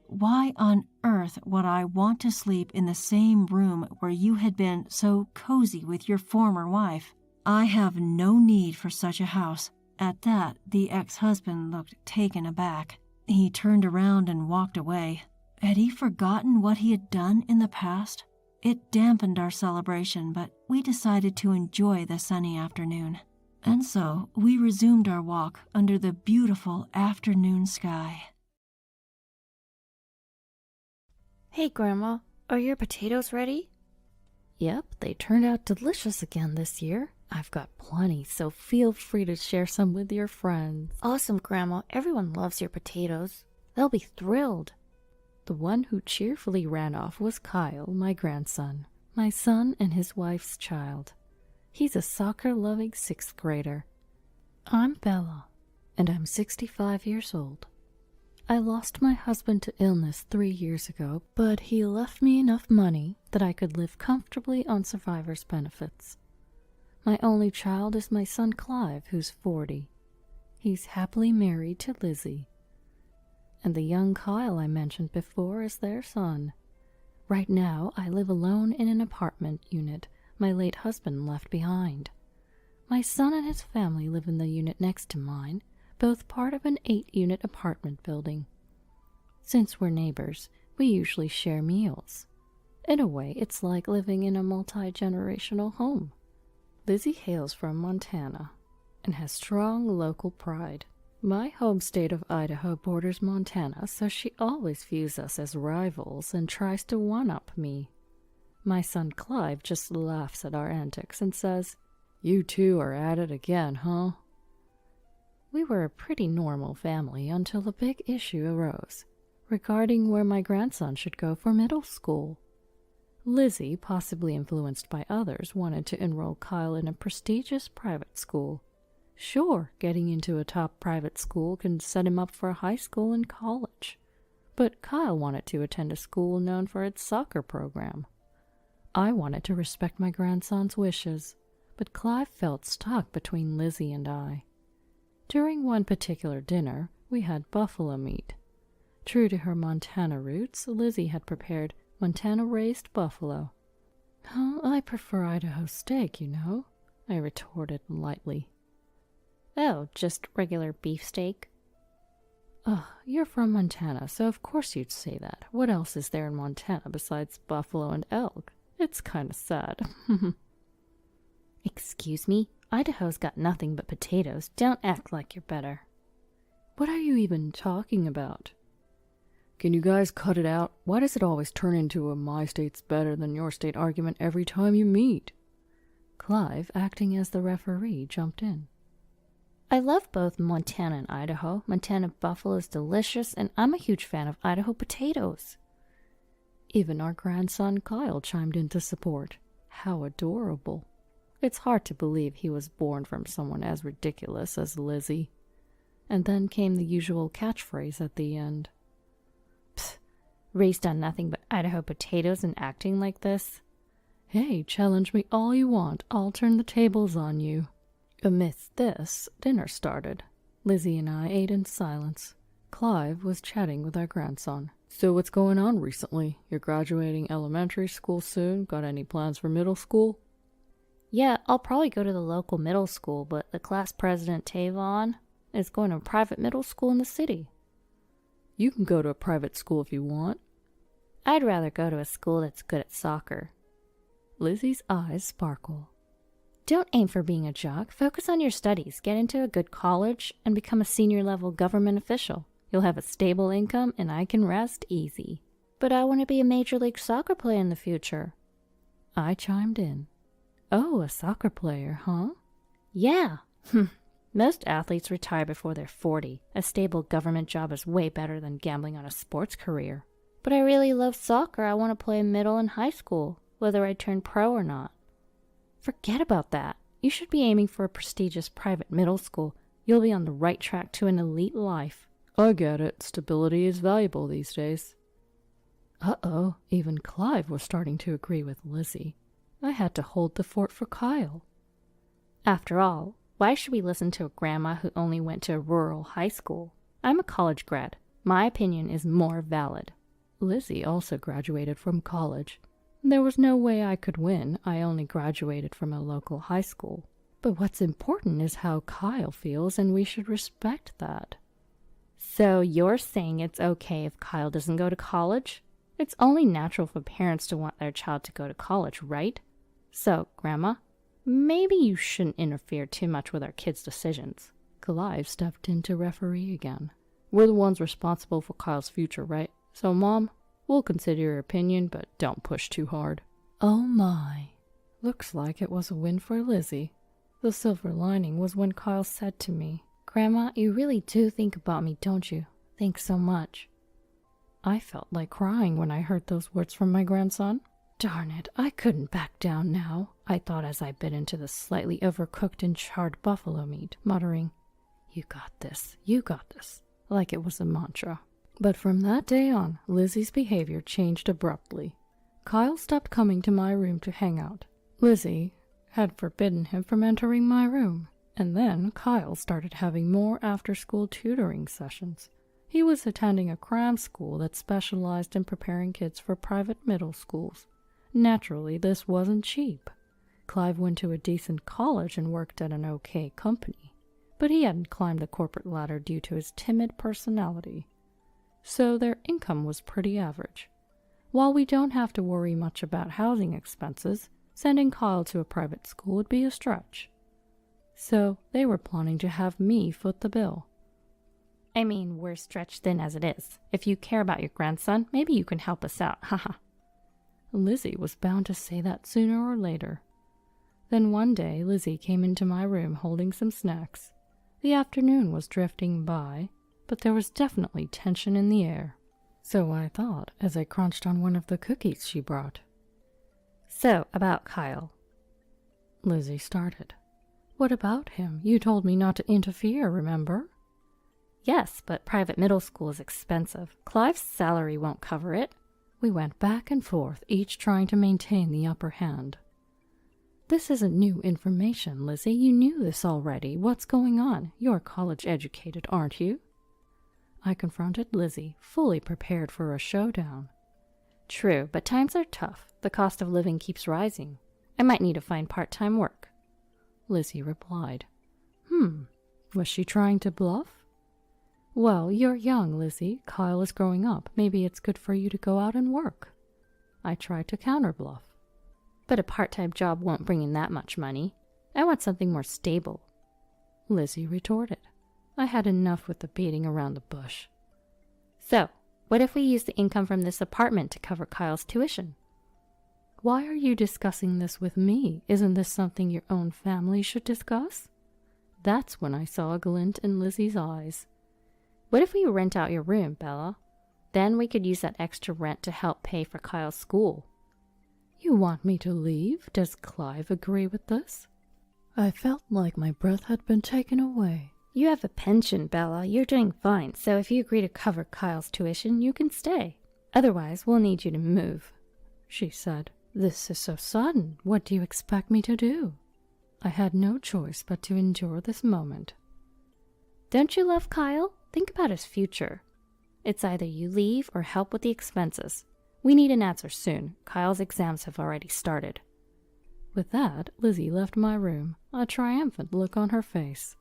"Why on earth would I want to sleep in the same room where you had been so cozy with your former wife? I have no need for such a house." At that, the ex-husband looked taken aback. He turned around and walked away. Had he forgotten what he had done in the past? It dampened our celebration, but we decided to enjoy the sunny afternoon. And so we resumed our walk under the beautiful afternoon sky. Hey, Grandma, are your potatoes ready? Yep, they turned out delicious again this year. I've got plenty, so feel free to share some with your friends. Awesome, Grandma. Everyone loves your potatoes. They'll be thrilled. The one who cheerfully ran off was Kyle, my grandson, my son and his wife's child. He's a soccer-loving 6th grader. I'm Bella, and I'm 65 years old. I lost my husband to illness 3 years ago, but he left me enough money that I could live comfortably on survivor's benefits. My only child is my son Clive, who's 40. He's happily married to Lizzie. And the young Kyle I mentioned before is their son. Right now, I live alone in an apartment unit my late husband left behind. My son and his family live in the unit next to mine, both part of an 8-unit apartment building. Since we're neighbors, we usually share meals. In a way, it's like living in a multi-generational home. Lizzie hails from Montana and has strong local pride. My home state of Idaho borders Montana, so she always views us as rivals and tries to one-up me. My son Clive just laughs at our antics and says, "You two are at it again, huh?" We were a pretty normal family until a big issue arose regarding where my grandson should go for middle school. Lizzie, possibly influenced by others, wanted to enroll Kyle in a prestigious private school. Sure, getting into a top private school can set him up for a high school and college, but Kyle wanted to attend a school known for its soccer program. I wanted to respect my grandson's wishes, but Clive felt stuck between Lizzie and I. During one particular dinner, we had buffalo meat. True to her Montana roots, Lizzie had prepared Montana-raised buffalo. "Oh, I prefer Idaho steak, you know," I retorted lightly. "Oh, just regular beefsteak?" "Ugh, you're from Montana, so of course you'd say that. What else is there in Montana besides buffalo and elk? It's kinda sad." "Excuse me? Idaho's got nothing but potatoes. Don't act like you're better." "What are you even talking about?" "Can you guys cut it out? Why does it always turn into a my state's better than your state argument every time you meet?" Clive, acting as the referee, jumped in. "I love both Montana and Idaho. Montana buffalo is delicious, and I'm a huge fan of Idaho potatoes." Even our grandson Kyle chimed in to support. How adorable. It's hard to believe he was born from someone as ridiculous as Lizzie. And then came the usual catchphrase at the end. "Pfft, raised on nothing but Idaho potatoes and acting like this? Hey, challenge me all you want. I'll turn the tables on you." Amidst this, dinner started. Lizzie and I ate in silence. Clive was chatting with our grandson. "So what's going on recently? You're graduating elementary school soon. Got any plans for middle school?" "Yeah, I'll probably go to the local middle school, but the class president, Tavon, is going to a private middle school in the city." You can go to a private school if you want. I'd rather go to a school that's good at soccer. Lizzie's eyes sparkle. Don't aim for being a jock. Focus on your studies. Get into a good college and become a senior-level government official. You'll have a stable income and I can rest easy. But I want to be a Major League Soccer player in the future. I chimed in. Oh, a soccer player, huh? Yeah. Most athletes retire before they're 40. A stable government job is way better than gambling on a sports career. But I really love soccer. I want to play middle and high school, whether I turn pro or not. Forget about that. You should be aiming for a prestigious private middle school. You'll be on the right track to an elite life. I get it. Stability is valuable these days. Uh-oh, even Clive was starting to agree with Lizzie. I had to hold the fort for Kyle. After all, why should we listen to a grandma who only went to a rural high school? I'm a college grad. My opinion is more valid. Lizzie also graduated from college. There was no way I could win. I only graduated from a local high school. But what's important is how Kyle feels, and we should respect that. So you're saying it's okay if Kyle doesn't go to college? It's only natural for parents to want their child to go to college, right? So, Grandma, maybe you shouldn't interfere too much with our kids' decisions. Clive stepped in to referee again. We're the ones responsible for Kyle's future, right? So, Mom, we'll consider your opinion, but don't push too hard. Oh my. Looks like it was a win for Lizzie. The silver lining was when Kyle said to me, Grandma, you really do think about me, don't you? Thanks so much. I felt like crying when I heard those words from my grandson. Darn it, I couldn't back down now, I thought as I bit into the slightly overcooked and charred buffalo meat, muttering, you got this, like it was a mantra. But from that day on, Lizzie's behavior changed abruptly. Kyle stopped coming to my room to hang out. Lizzie had forbidden him from entering my room, and then Kyle started having more after-school tutoring sessions. He was attending a cram school that specialized in preparing kids for private middle schools. Naturally, this wasn't cheap. Clive went to a decent college and worked at an okay company, but he hadn't climbed the corporate ladder due to his timid personality. So their income was pretty average. While we don't have to worry much about housing expenses, sending Kyle to a private school would be a stretch. So they were planning to have me foot the bill. I mean, we're stretched thin as it is. If you care about your grandson, maybe you can help us out, haha. Lizzie was bound to say that sooner or later. Then one day, Lizzie came into my room holding some snacks. The afternoon was drifting by, but there was definitely tension in the air. So I thought as I crunched on one of the cookies she brought. So, about Kyle. Lizzie started. What about him? You told me not to interfere, remember? Yes, but private middle school is expensive. Clive's salary won't cover it. We went back and forth, each trying to maintain the upper hand. This isn't new information, Lizzie. You knew this already. What's going on? You're college-educated, aren't you? I confronted Lizzie, fully prepared for a showdown. True, but times are tough. The cost of living keeps rising. I might need to find part-time work. Lizzie replied. Was she trying to bluff? Well, you're young, Lizzie. Kyle is growing up. Maybe it's good for you to go out and work. I tried to counterbluff. But a part-time job won't bring in that much money. I want something more stable. Lizzie retorted. I had enough with the beating around the bush. So, what if we use the income from this apartment to cover Kyle's tuition? Why are you discussing this with me? Isn't this something your own family should discuss? That's when I saw a glint in Lizzie's eyes. What if we rent out your room, Bella? Then we could use that extra rent to help pay for Kyle's school. You want me to leave? Does Clive agree with this? I felt like my breath had been taken away. You have a pension, Bella. You're doing fine, so if you agree to cover Kyle's tuition, you can stay. Otherwise, we'll need you to move, she said. This is so sudden. What do you expect me to do? I had no choice but to endure this moment. Don't you love Kyle? Think about his future. It's either you leave or help with the expenses. We need an answer soon. Kyle's exams have already started. With that, Lizzie left my room, a triumphant look on her face.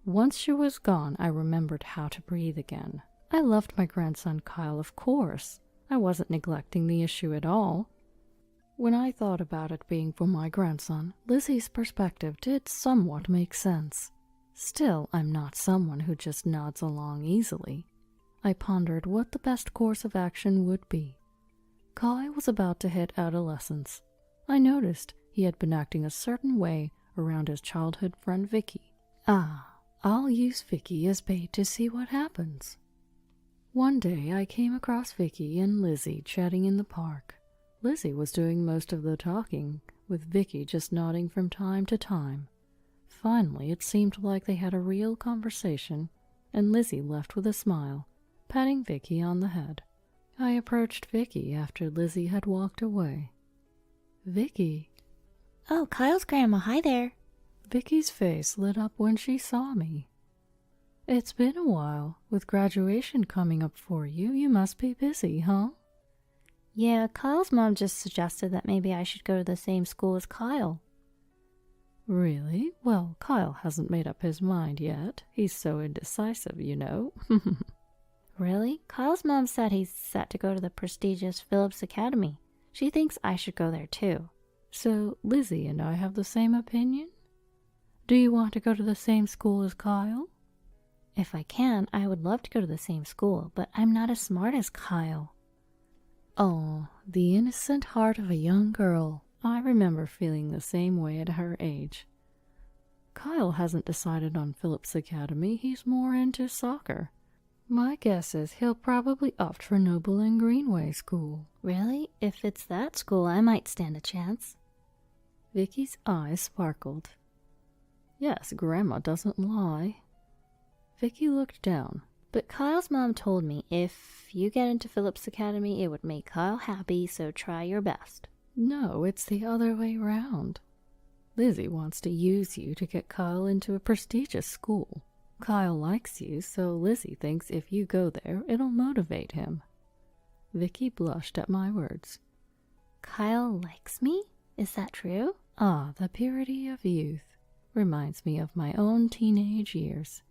Once she was gone, I remembered how to breathe again. I loved my grandson Kyle, of course. I wasn't neglecting the issue at all. When I thought about it being for my grandson, Lizzie's perspective did somewhat make sense. Still, I'm not someone who just nods along easily. I pondered what the best course of action would be. Kyle was about to hit adolescence. I noticed he had been acting a certain way around his childhood friend Vicky. I'll use Vicky as bait to see what happens. One day I came across Vicky and Lizzie chatting in the park. Lizzie was doing most of the talking, with Vicky just nodding from time to time. Finally, it seemed like they had a real conversation, and Lizzie left with a smile, patting Vicky on the head. I approached Vicky after Lizzie had walked away. Vicky. Oh, Kyle's grandma, hi there. Vicky's face lit up when she saw me. It's been a while. With graduation coming up for you, you must be busy, huh? Yeah, Kyle's mom just suggested that maybe I should go to the same school as Kyle. Really? Well, Kyle hasn't made up his mind yet. He's so indecisive, you know. Really? Kyle's mom said he's set to go to the prestigious Phillips Academy. She thinks I should go there too. So, Lizzie and I have the same opinion? Do you want to go to the same school as Kyle? If I can, I would love to go to the same school, but I'm not as smart as Kyle. Oh, the innocent heart of a young girl. I remember feeling the same way at her age. Kyle hasn't decided on Phillips Academy. He's more into soccer. My guess is he'll probably opt for Noble and Greenway School. Really? If it's that school, I might stand a chance. Vicky's eyes sparkled. Yes, Grandma doesn't lie. Vicky looked down. But Kyle's mom told me if you get into Phillips Academy, it would make Kyle happy, so try your best. No, it's the other way round. Lizzie wants to use you to get Kyle into a prestigious school. Kyle likes you, so Lizzie thinks if you go there, it'll motivate him. Vicky blushed at my words. Kyle likes me? Is that true? The purity of youth. Reminds me of my own teenage years.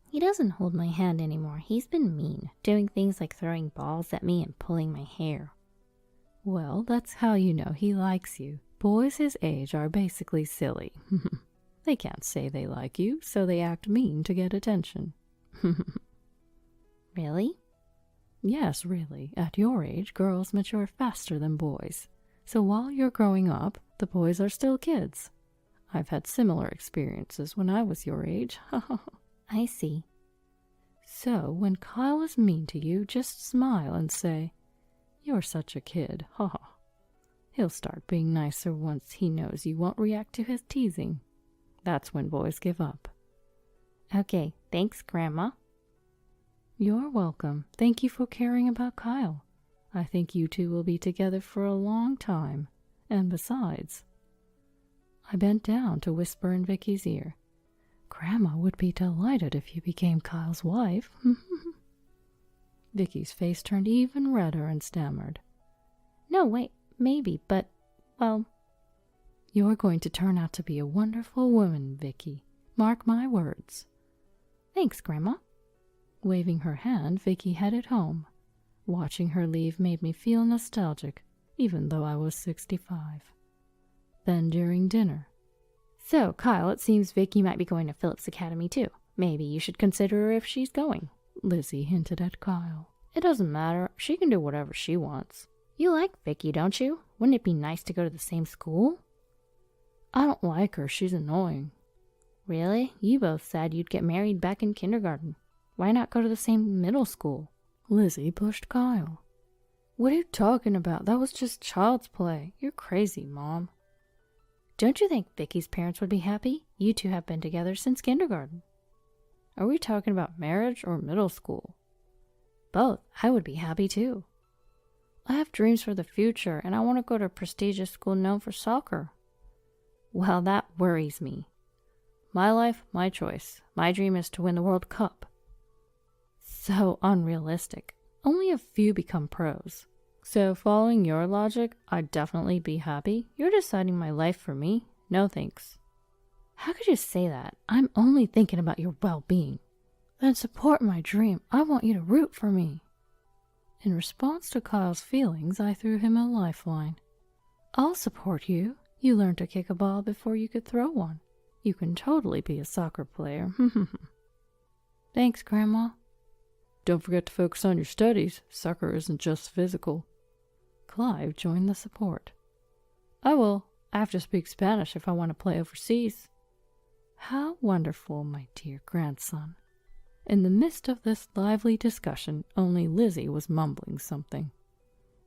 He doesn't hold my hand anymore. He's been mean, doing things like throwing balls at me and pulling my hair. Well, that's how you know he likes you. Boys his age are basically silly. They can't say they like you, so they act mean to get attention. Really? Yes, really. At your age, girls mature faster than boys. So while you're growing up, the boys are still kids. I've had similar experiences when I was your age. I see. So, when Kyle is mean to you, just smile and say, "You're such a kid, ha." He'll start being nicer once he knows you won't react to his teasing. That's when boys give up. Okay, thanks, Grandma. You're welcome. Thank you for caring about Kyle. I think you two will be together for a long time. And besides... I bent down to whisper in Vicky's ear. Grandma would be delighted if you became Kyle's wife. Vicky's face turned even redder and stammered. No, wait, maybe, but, well... You're going to turn out to be a wonderful woman, Vicky. Mark my words. Thanks, Grandma. Waving her hand, Vicky headed home. Watching her leave made me feel nostalgic, even though I was 65. Then during dinner... So, Kyle, it seems Vicky might be going to Phillips Academy too. Maybe you should consider her if she's going. Lizzie hinted at Kyle. It doesn't matter. She can do whatever she wants. You like Vicky, don't you? Wouldn't it be nice to go to the same school? I don't like her. She's annoying. Really? You both said you'd get married back in kindergarten. Why not go to the same middle school? Lizzie pushed Kyle. What are you talking about? That was just child's play. You're crazy, Mom. Don't you think Vicky's parents would be happy? You two have been together since kindergarten. Are we talking about marriage or middle school? Both. I would be happy too. I have dreams for the future, and I want to go to a prestigious school known for soccer. Well, that worries me. My life, my choice. My dream is to win the World Cup. So unrealistic. Only a few become pros. So following your logic, I'd definitely be happy. You're deciding my life for me. No thanks. How could you say that? I'm only thinking about your well-being. Then support my dream. I want you to root for me. In response to Kyle's feelings, I threw him a lifeline. I'll support you. You learned to kick a ball before you could throw one. You can totally be a soccer player. Thanks, Grandma. Don't forget to focus on your studies. Soccer isn't just physical. Clive joined the support. I will. I have to speak Spanish if I want to play overseas. How wonderful, my dear grandson. In the midst of this lively discussion, only Lizzie was mumbling something.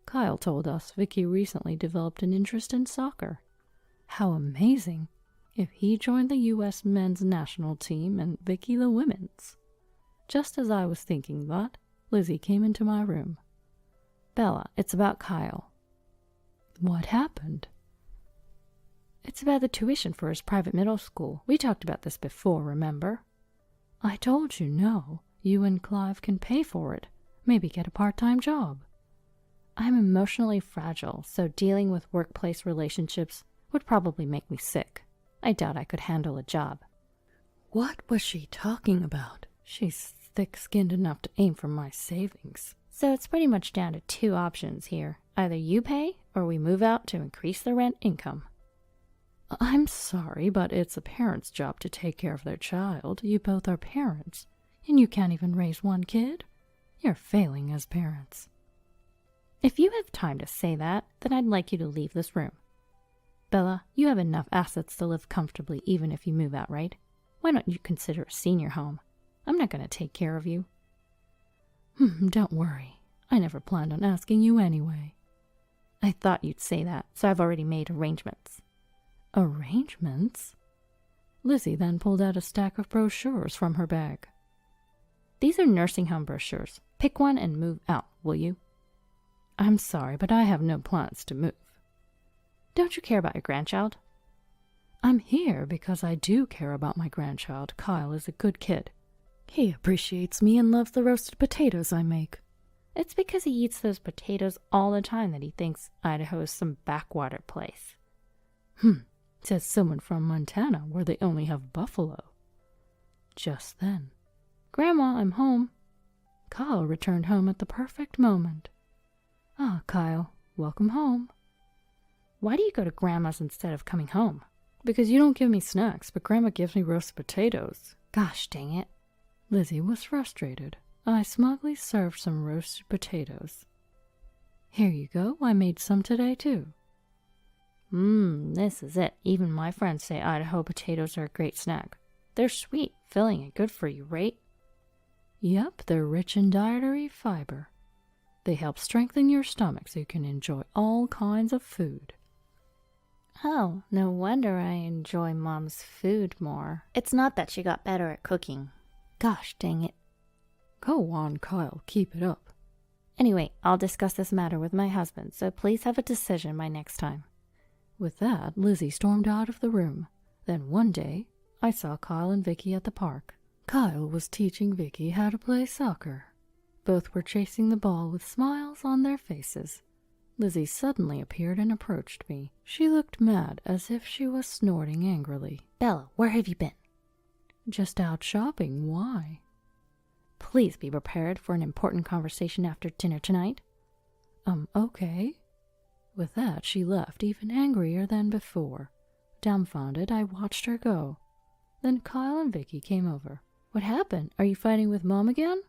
Kyle told us Vicky recently developed an interest in soccer. How amazing if he joined the U.S. men's national team and Vicky the women's. Just as I was thinking that, Lizzie came into my room. Bella, it's about Kyle. What happened? It's about the tuition for his private middle school. We talked about this before, remember? I told you no. You and Clive can pay for it. Maybe get a part-time job. I'm emotionally fragile, so dealing with workplace relationships would probably make me sick. I doubt I could handle a job. What was she talking about? She's thick-skinned enough to aim for my savings. So it's pretty much down to two options here. Either you pay, or we move out to increase the rent income. I'm sorry, but it's a parent's job to take care of their child. You both are parents, and you can't even raise one kid? You're failing as parents. If you have time to say that, then I'd like you to leave this room. Bella, you have enough assets to live comfortably even if you move out, right? Why don't you consider a senior home? I'm not going to take care of you. Don't worry. I never planned on asking you anyway. I thought you'd say that, so I've already made arrangements. Arrangements? Lizzie then pulled out a stack of brochures from her bag. These are nursing home brochures. Pick one and move out, will you? I'm sorry, but I have no plans to move. Don't you care about your grandchild? I'm here because I do care about my grandchild. Kyle is a good kid. He appreciates me and loves the roasted potatoes I make. It's because he eats those potatoes all the time that he thinks Idaho is some backwater place. Says someone from Montana where they only have buffalo. Just then, Grandma, I'm home. Kyle returned home at the perfect moment. Ah, Kyle, welcome home. Why do you go to Grandma's instead of coming home? Because you don't give me snacks, but Grandma gives me roasted potatoes. Gosh dang it. Lizzie was frustrated. I smugly served some roasted potatoes. Here you go, I made some today too. This is it. Even my friends say Idaho potatoes are a great snack. They're sweet, filling, and good for you, right? Yep, they're rich in dietary fiber. They help strengthen your stomach so you can enjoy all kinds of food. Oh, no wonder I enjoy Mom's food more. It's not that she got better at cooking. Gosh dang it. Go on, Kyle, keep it up. Anyway, I'll discuss this matter with my husband, so please have a decision by next time. With that, Lizzie stormed out of the room. Then one day, I saw Kyle and Vicky at the park. Kyle was teaching Vicky how to play soccer. Both were chasing the ball with smiles on their faces. Lizzie suddenly appeared and approached me. She looked mad, as if she was snorting angrily. Bella, where have you been? Just out shopping. Why? Please be prepared for an important conversation after dinner tonight. Okay. With that, she left, even angrier than before. Dumbfounded, I watched her go. Then Kyle and Vicky came over. What happened? Are you fighting with Mom again?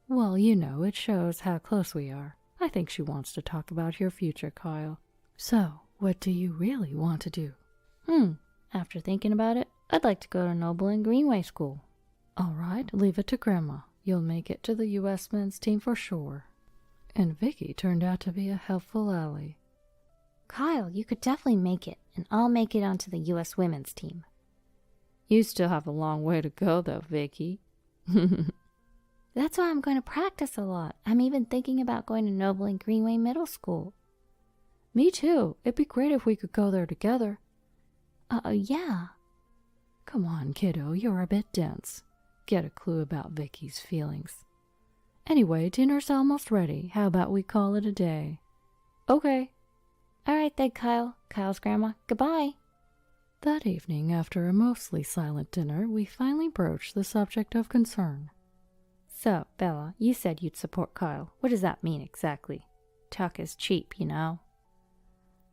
Well, you know, it shows how close we are. I think she wants to talk about your future, Kyle. So, what do you really want to do? After thinking about it, I'd like to go to Noble and Greenway School. All right, leave it to Grandma. You'll make it to the U.S. men's team for sure. And Vicky turned out to be a helpful ally. Kyle, you could definitely make it, and I'll make it onto the U.S. women's team. You still have a long way to go, though, Vicky. That's why I'm going to practice a lot. I'm even thinking about going to Noble and Greenway Middle School. Me too. It'd be great if we could go there together. Yeah. Come on, kiddo, you're a bit dense. Get a clue about Vicky's feelings. Anyway, dinner's almost ready. How about we call it a day? Okay. All right then, Kyle. Kyle's grandma. Goodbye. That evening, after a mostly silent dinner, we finally broached the subject of concern. So, Bella, you said you'd support Kyle. What does that mean exactly? Talk is cheap, you know.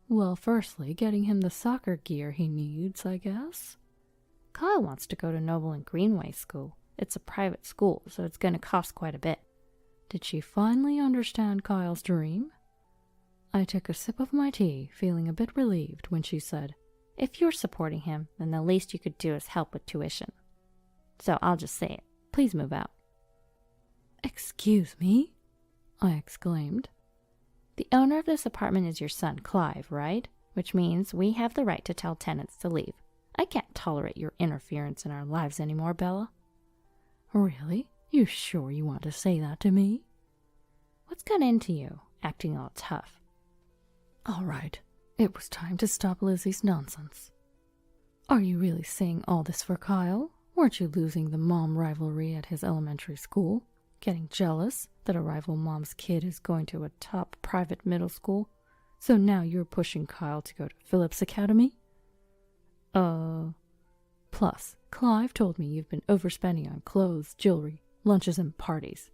Well, firstly, getting him the soccer gear he needs, I guess. Kyle wants to go to Noble and Greenway School. It's a private school, so it's going to cost quite a bit. Did she finally understand Kyle's dream? I took a sip of my tea, feeling a bit relieved when she said, If you're supporting him, then the least you could do is help with tuition. So I'll just say it. Please move out. Excuse me? I exclaimed. The owner of this apartment is your son, Clive, right? Which means we have the right to tell tenants to leave. I can't tolerate your interference in our lives anymore, Bella. Really? You sure you want to say that to me? What's got into you, acting all tough? All right, it was time to stop Lizzie's nonsense. Are you really saying all this for Kyle? Weren't you losing the mom rivalry at his elementary school? Getting jealous that a rival mom's kid is going to a top private middle school? So now you're pushing Kyle to go to Phillips Academy? Plus, Clive told me you've been overspending on clothes, jewelry, lunches, and parties.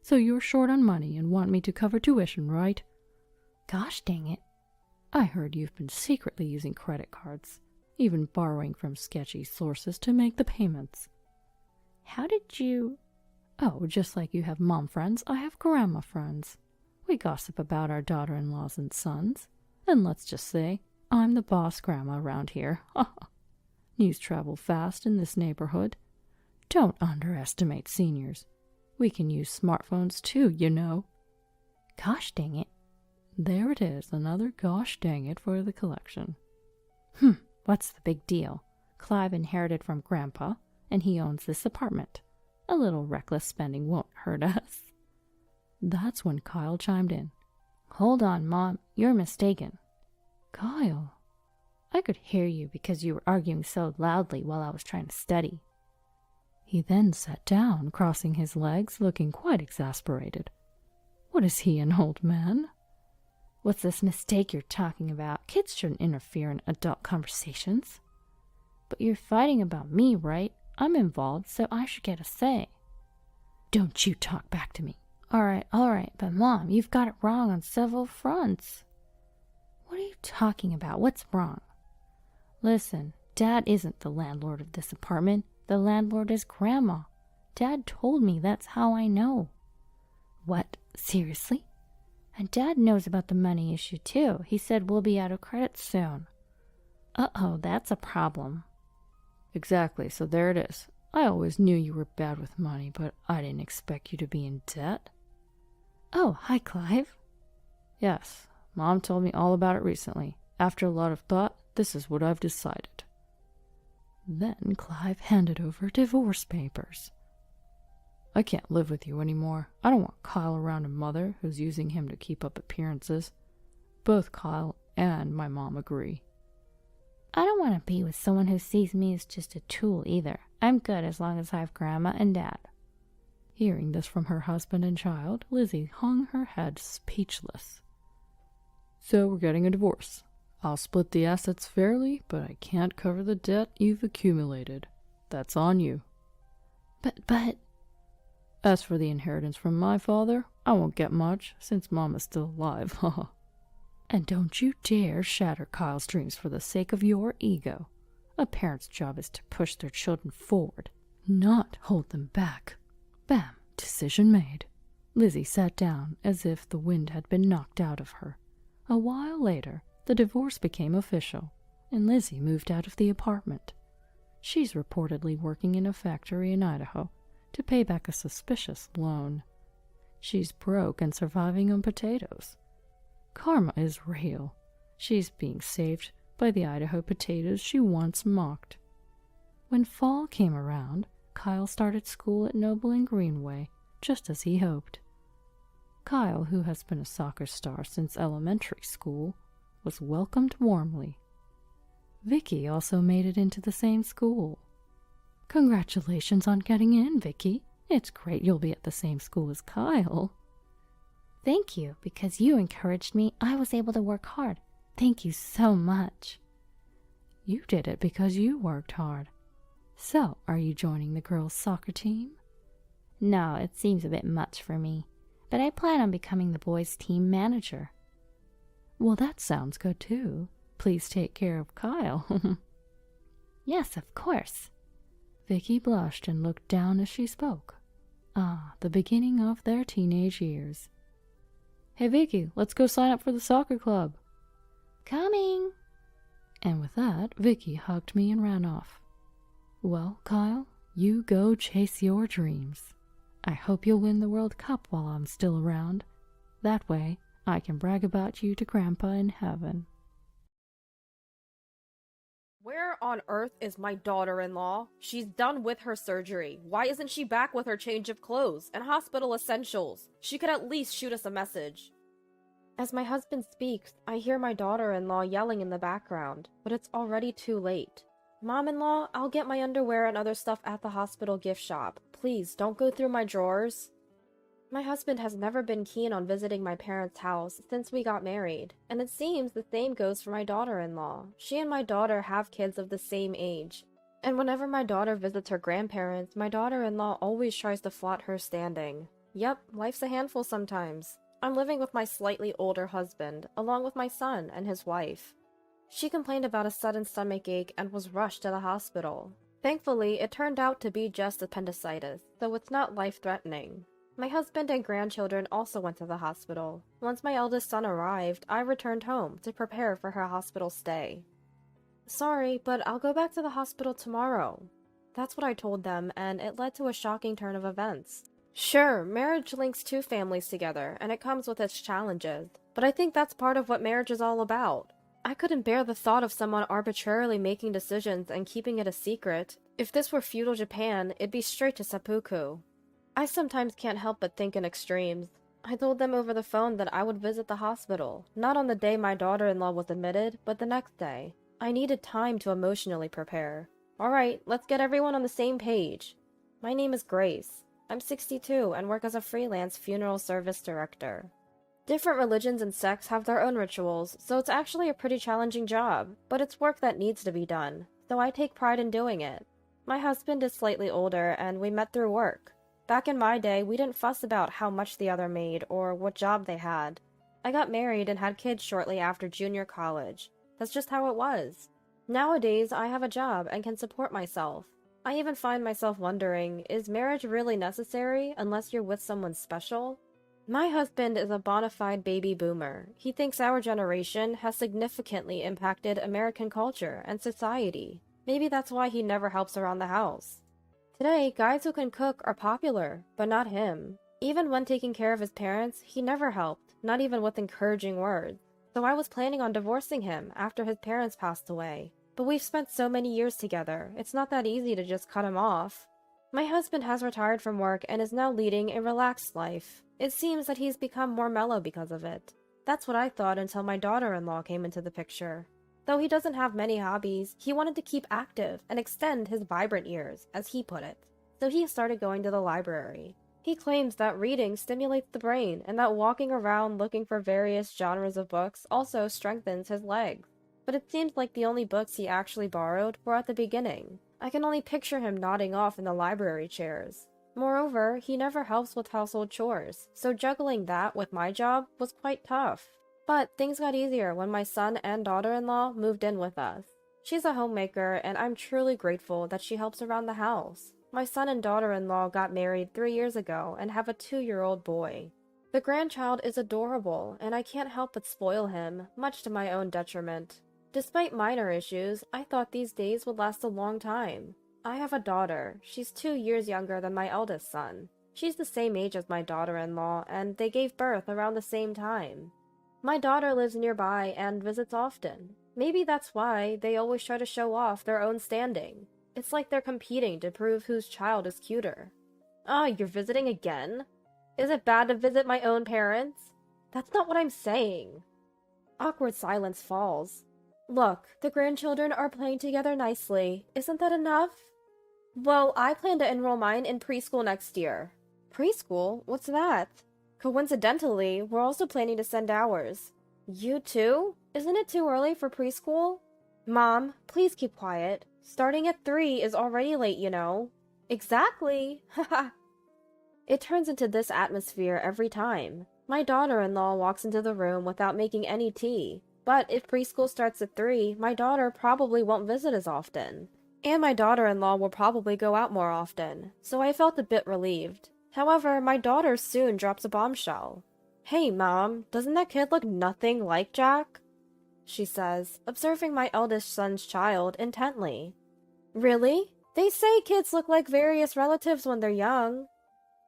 So you're short on money and want me to cover tuition, right? Gosh dang it. I heard you've been secretly using credit cards, even borrowing from sketchy sources to make the payments. How did you... Oh, just like you have mom friends, I have grandma friends. We gossip about our daughter-in-laws and sons. And let's just say, I'm the boss grandma around here. News travel fast in this neighborhood. Don't underestimate seniors. We can use smartphones too, you know. Gosh dang it. There it is, another gosh dang it for the collection. What's the big deal? Clive inherited from Grandpa, and he owns this apartment. A little reckless spending won't hurt us. That's when Kyle chimed in. Hold on, Mom. You're mistaken. Kyle. I could hear you because you were arguing so loudly while I was trying to study. He then sat down, crossing his legs, looking quite exasperated. What is he, an old man? What's this mistake you're talking about? Kids shouldn't interfere in adult conversations. But you're fighting about me, right? I'm involved, so I should get a say. Don't you talk back to me. All right, but Mom, you've got it wrong on several fronts. What are you talking about? What's wrong? Listen, Dad isn't the landlord of this apartment. The landlord is Grandma. Dad told me that's how I know. What? Seriously? And Dad knows about the money issue too. He said we'll be out of credit soon. Uh-oh, that's a problem. Exactly, so there it is. I always knew you were bad with money, but I didn't expect you to be in debt. Oh, hi, Clive. Yes, Mom told me all about it recently. After a lot of thought, this is what I've decided. Then Clive handed over divorce papers. I can't live with you anymore. I don't want Kyle around a mother who's using him to keep up appearances. Both Kyle and my mom agree. I don't want to be with someone who sees me as just a tool either. I'm good as long as I have Grandma and Dad. Hearing this from her husband and child, Lizzie hung her head speechless. So we're getting a divorce. I'll split the assets fairly, but I can't cover the debt you've accumulated. That's on you. But... As for the inheritance from my father, I won't get much, since Mom is still alive, And don't you dare shatter Kyle's dreams for the sake of your ego. A parent's job is to push their children forward, not hold them back. Bam! Decision made. Lizzie sat down as if the wind had been knocked out of her. A while later, the divorce became official, and Lizzie moved out of the apartment. She's reportedly working in a factory in Idaho to pay back a suspicious loan. She's broke and surviving on potatoes. Karma is real. She's being saved by the Idaho potatoes she once mocked. When fall came around, Kyle started school at Noble and Greenway, just as he hoped. Kyle, who has been a soccer star since elementary school, was welcomed warmly. Vicky also made it into the same school. Congratulations on getting in, Vicky. It's great you'll be at the same school as Kyle. Thank you, because you encouraged me. I was able to work hard. Thank you so much. You did it because you worked hard. So, are you joining the girls' soccer team? No, it seems a bit much for me, but I plan on becoming the boys' team manager. Well, that sounds good too. Please take care of Kyle. Yes, of course. Vicky blushed and looked down as she spoke. Ah, the beginning of their teenage years. Hey Vicky, let's go sign up for the soccer club. Coming. And with that, Vicky hugged me and ran off. Well, Kyle, you go chase your dreams. I hope you'll win the World Cup while I'm still around. That way, I can brag about you to Grandpa in heaven. Where on earth is my daughter-in-law? She's done with her surgery. Why isn't she back with her change of clothes and hospital essentials? She could at least shoot us a message. As my husband speaks, I hear my daughter-in-law yelling in the background, but it's already too late. Mom-in-law, I'll get my underwear and other stuff at the hospital gift shop. Please, don't go through my drawers. My husband has never been keen on visiting my parents' house since we got married, and it seems the same goes for my daughter-in-law. She and my daughter have kids of the same age, and whenever my daughter visits her grandparents, my daughter-in-law always tries to flaunt her standing. Yep, life's a handful sometimes. I'm living with my slightly older husband, along with my son and his wife. She complained about a sudden stomach ache and was rushed to the hospital. Thankfully, it turned out to be just appendicitis, so it's not life-threatening. My husband and grandchildren also went to the hospital. Once my eldest son arrived, I returned home to prepare for her hospital stay. Sorry, but I'll go back to the hospital tomorrow. That's what I told them, and it led to a shocking turn of events. Sure, marriage links two families together, and it comes with its challenges, but I think that's part of what marriage is all about. I couldn't bear the thought of someone arbitrarily making decisions and keeping it a secret. If this were feudal Japan, it'd be straight to seppuku. I sometimes can't help but think in extremes. I told them over the phone that I would visit the hospital, not on the day my daughter-in-law was admitted, but the next day. I needed time to emotionally prepare. Alright, let's get everyone on the same page. My name is Grace. I'm 62 and work as a freelance funeral service director. Different religions and sects have their own rituals, so it's actually a pretty challenging job, but it's work that needs to be done, so I take pride in doing it. My husband is slightly older, and we met through work. Back in my day, we didn't fuss about how much the other made or what job they had. I got married and had kids shortly after junior college. That's just how it was. Nowadays, I have a job and can support myself. I even find myself wondering, is marriage really necessary unless you're with someone special? My husband is a bona fide baby boomer. He thinks our generation has significantly impacted American culture and society. Maybe that's why he never helps around the house. Today, guys who can cook are popular, but not him. Even when taking care of his parents, he never helped, not even with encouraging words. So I was planning on divorcing him after his parents passed away. But we've spent so many years together, it's not that easy to just cut him off. My husband has retired from work and is now leading a relaxed life. It seems that he's become more mellow because of it. That's what I thought until my daughter-in-law came into the picture. Though he doesn't have many hobbies, he wanted to keep active and extend his vibrant years, as he put it. So he started going to the library. He claims that reading stimulates the brain and that walking around looking for various genres of books also strengthens his legs. But it seems like the only books he actually borrowed were at the beginning. I can only picture him nodding off in the library chairs. Moreover, he never helps with household chores, so juggling that with my job was quite tough. But things got easier when my son and daughter-in-law moved in with us. She's a homemaker, and I'm truly grateful that she helps around the house. My son and daughter-in-law got married 3 years ago and have a 2-year-old boy. The grandchild is adorable, and I can't help but spoil him, much to my own detriment. Despite minor issues, I thought these days would last a long time. I have a daughter. She's 2 years younger than my eldest son. She's the same age as my daughter-in-law, and they gave birth around the same time. My daughter lives nearby and visits often. Maybe that's why they always try to show off their own standing. It's like they're competing to prove whose child is cuter. Ah, you're visiting again? Is it bad to visit my own parents? That's not what I'm saying. Awkward silence falls. Look, the grandchildren are playing together nicely. Isn't that enough? Well, I plan to enroll mine in preschool next year. Preschool? What's that? Coincidentally, we're also planning to send ours. You too? Isn't it too early for preschool? Mom, please keep quiet. Starting at 3 is already late, you know. Exactly. Haha. It turns into this atmosphere every time. My daughter-in-law walks into the room without making any tea. But if preschool starts at 3, my daughter probably won't visit as often. And my daughter-in-law will probably go out more often, so I felt a bit relieved. However, my daughter soon drops a bombshell. "Hey, Mom, doesn't that kid look nothing like Jack?" she says, observing my eldest son's child intently. "Really? They say kids look like various relatives when they're young."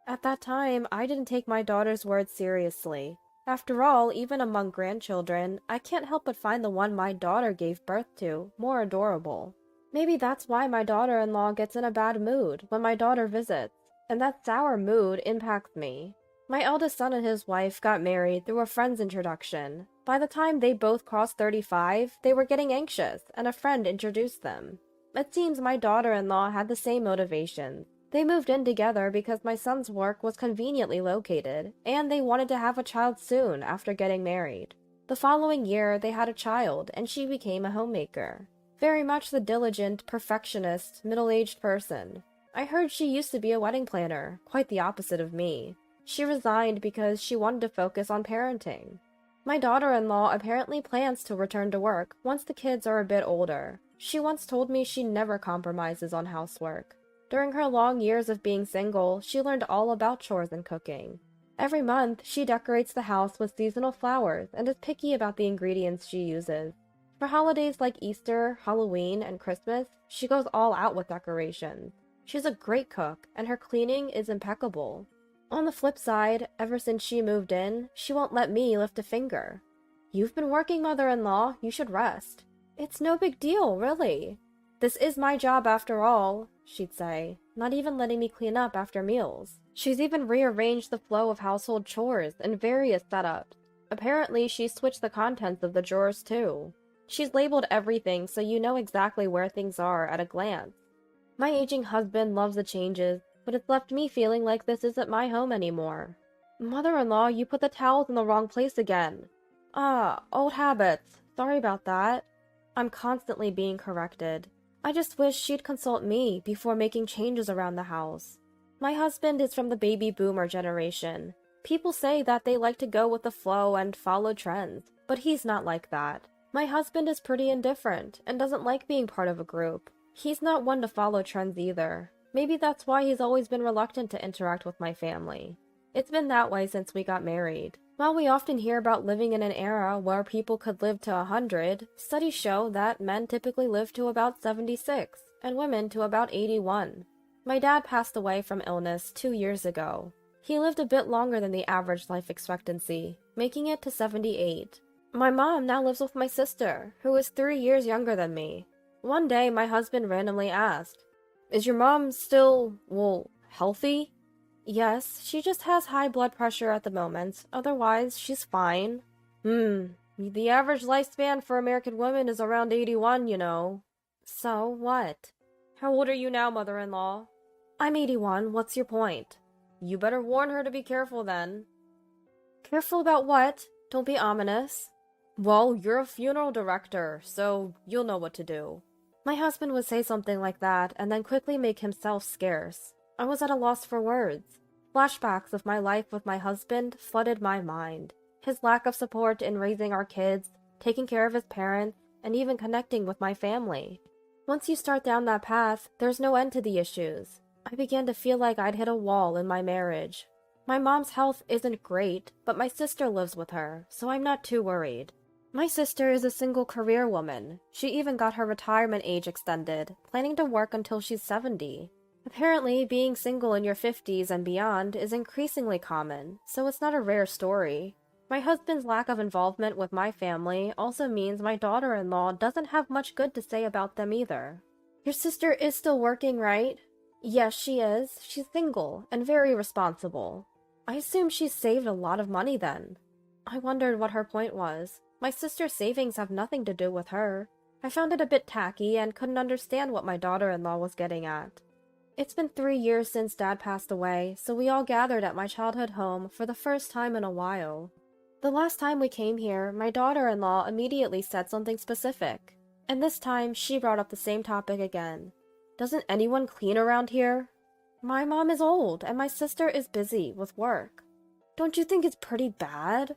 At that time, I didn't take my daughter's words seriously. After all, even among grandchildren, I can't help but find the one my daughter gave birth to more adorable. Maybe that's why my daughter-in-law gets in a bad mood when my daughter visits, and that sour mood impacts me. My eldest son and his wife got married through a friend's introduction. By the time they both crossed 35, they were getting anxious, and a friend introduced them. It seems my daughter-in-law had the same motivations. They moved in together because my son's work was conveniently located, and they wanted to have a child soon after getting married. The following year, they had a child, and she became a homemaker. Very much the diligent, perfectionist, middle-aged person. I heard she used to be a wedding planner, quite the opposite of me. She resigned because she wanted to focus on parenting. My daughter-in-law apparently plans to return to work once the kids are a bit older. She once told me she never compromises on housework. During her long years of being single, she learned all about chores and cooking. Every month, she decorates the house with seasonal flowers and is picky about the ingredients she uses. For holidays like Easter, Halloween, and Christmas, she goes all out with decorations. She's a great cook, and her cleaning is impeccable. On the flip side, ever since she moved in, she won't let me lift a finger. "You've been working, mother-in-law. You should rest." "It's no big deal, really. This is my job after all," she'd say, not even letting me clean up after meals. She's even rearranged the flow of household chores in various setups. Apparently, she switched the contents of the drawers too. She's labeled everything so you know exactly where things are at a glance. My aging husband loves the changes, but it's left me feeling like this isn't my home anymore. "Mother-in-law, you put the towels in the wrong place again." "Ah, old habits. Sorry about that." I'm constantly being corrected. I just wish she'd consult me before making changes around the house. My husband is from the baby boomer generation. People say that they like to go with the flow and follow trends, but he's not like that. My husband is pretty indifferent and doesn't like being part of a group. He's not one to follow trends either. Maybe that's why he's always been reluctant to interact with my family. It's been that way since we got married. While we often hear about living in an era where people could live to 100, studies show that men typically live to about 76 and women to about 81. My dad passed away from illness 2 years ago. He lived a bit longer than the average life expectancy, making it to 78. My mom now lives with my sister, who is 3 years younger than me. One day, my husband randomly asked, "Is your mom still, healthy?" "Yes, she just has high blood pressure at the moment. Otherwise, she's fine." The average lifespan for American women is around 81, you know." "So what?" "How old are you now, mother-in-law?" "I'm 81. What's your point?" "You better warn her to be careful then." "Careful about what? Don't be ominous." "Well, you're a funeral director, so you'll know what to do." My husband would say something like that and then quickly make himself scarce. I was at a loss for words. Flashbacks of my life with my husband flooded my mind. His lack of support in raising our kids, taking care of his parents, and even connecting with my family. Once you start down that path, there's no end to the issues. I began to feel like I'd hit a wall in my marriage. My mom's health isn't great, but my sister lives with her, so I'm not too worried. My sister is a single career woman. She even got her retirement age extended, planning to work until she's 70. Apparently, being single in your 50s and beyond is increasingly common, so it's not a rare story. My husband's lack of involvement with my family also means my daughter-in-law doesn't have much good to say about them either. "Your sister is still working, right?" "Yes, she is. She's single and very responsible." "I assume she's saved a lot of money then." I wondered what her point was. My sister's savings have nothing to do with her. I found it a bit tacky and couldn't understand what my daughter-in-law was getting at. It's been 3 years since Dad passed away, so we all gathered at my childhood home for the first time in a while. The last time we came here, my daughter-in-law immediately said something specific, and this time she brought up the same topic again. "Doesn't anyone clean around here?" My mom is old, and my sister is busy with work. Don't you think it's pretty bad?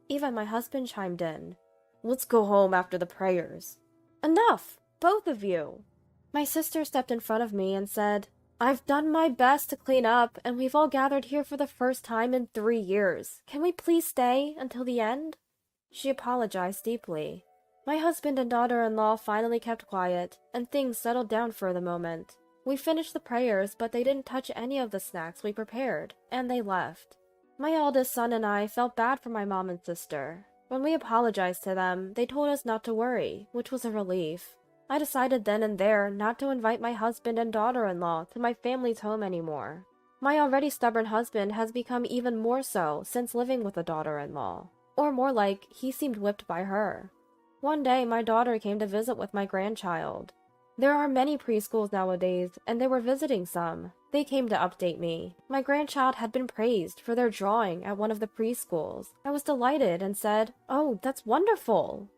Even my husband chimed in. Let's go home after the prayers. Enough! Both of you! My sister stepped in front of me and said, I've done my best to clean up, and we've all gathered here for the first time in 3 years. Can we please stay until the end? She apologized deeply. My husband and daughter-in-law finally kept quiet, and things settled down for the moment. We finished the prayers, but they didn't touch any of the snacks we prepared, and they left. My eldest son and I felt bad for my mom and sister. When we apologized to them, they told us not to worry, which was a relief. I decided then and there not to invite my husband and daughter-in-law to my family's home anymore. My already stubborn husband has become even more so since living with a daughter-in-law. Or more like, he seemed whipped by her. One day, my daughter came to visit with my grandchild. There are many preschools nowadays, and they were visiting some. They came to update me. My grandchild had been praised for their drawing at one of the preschools. I was delighted and said, "Oh, that's wonderful."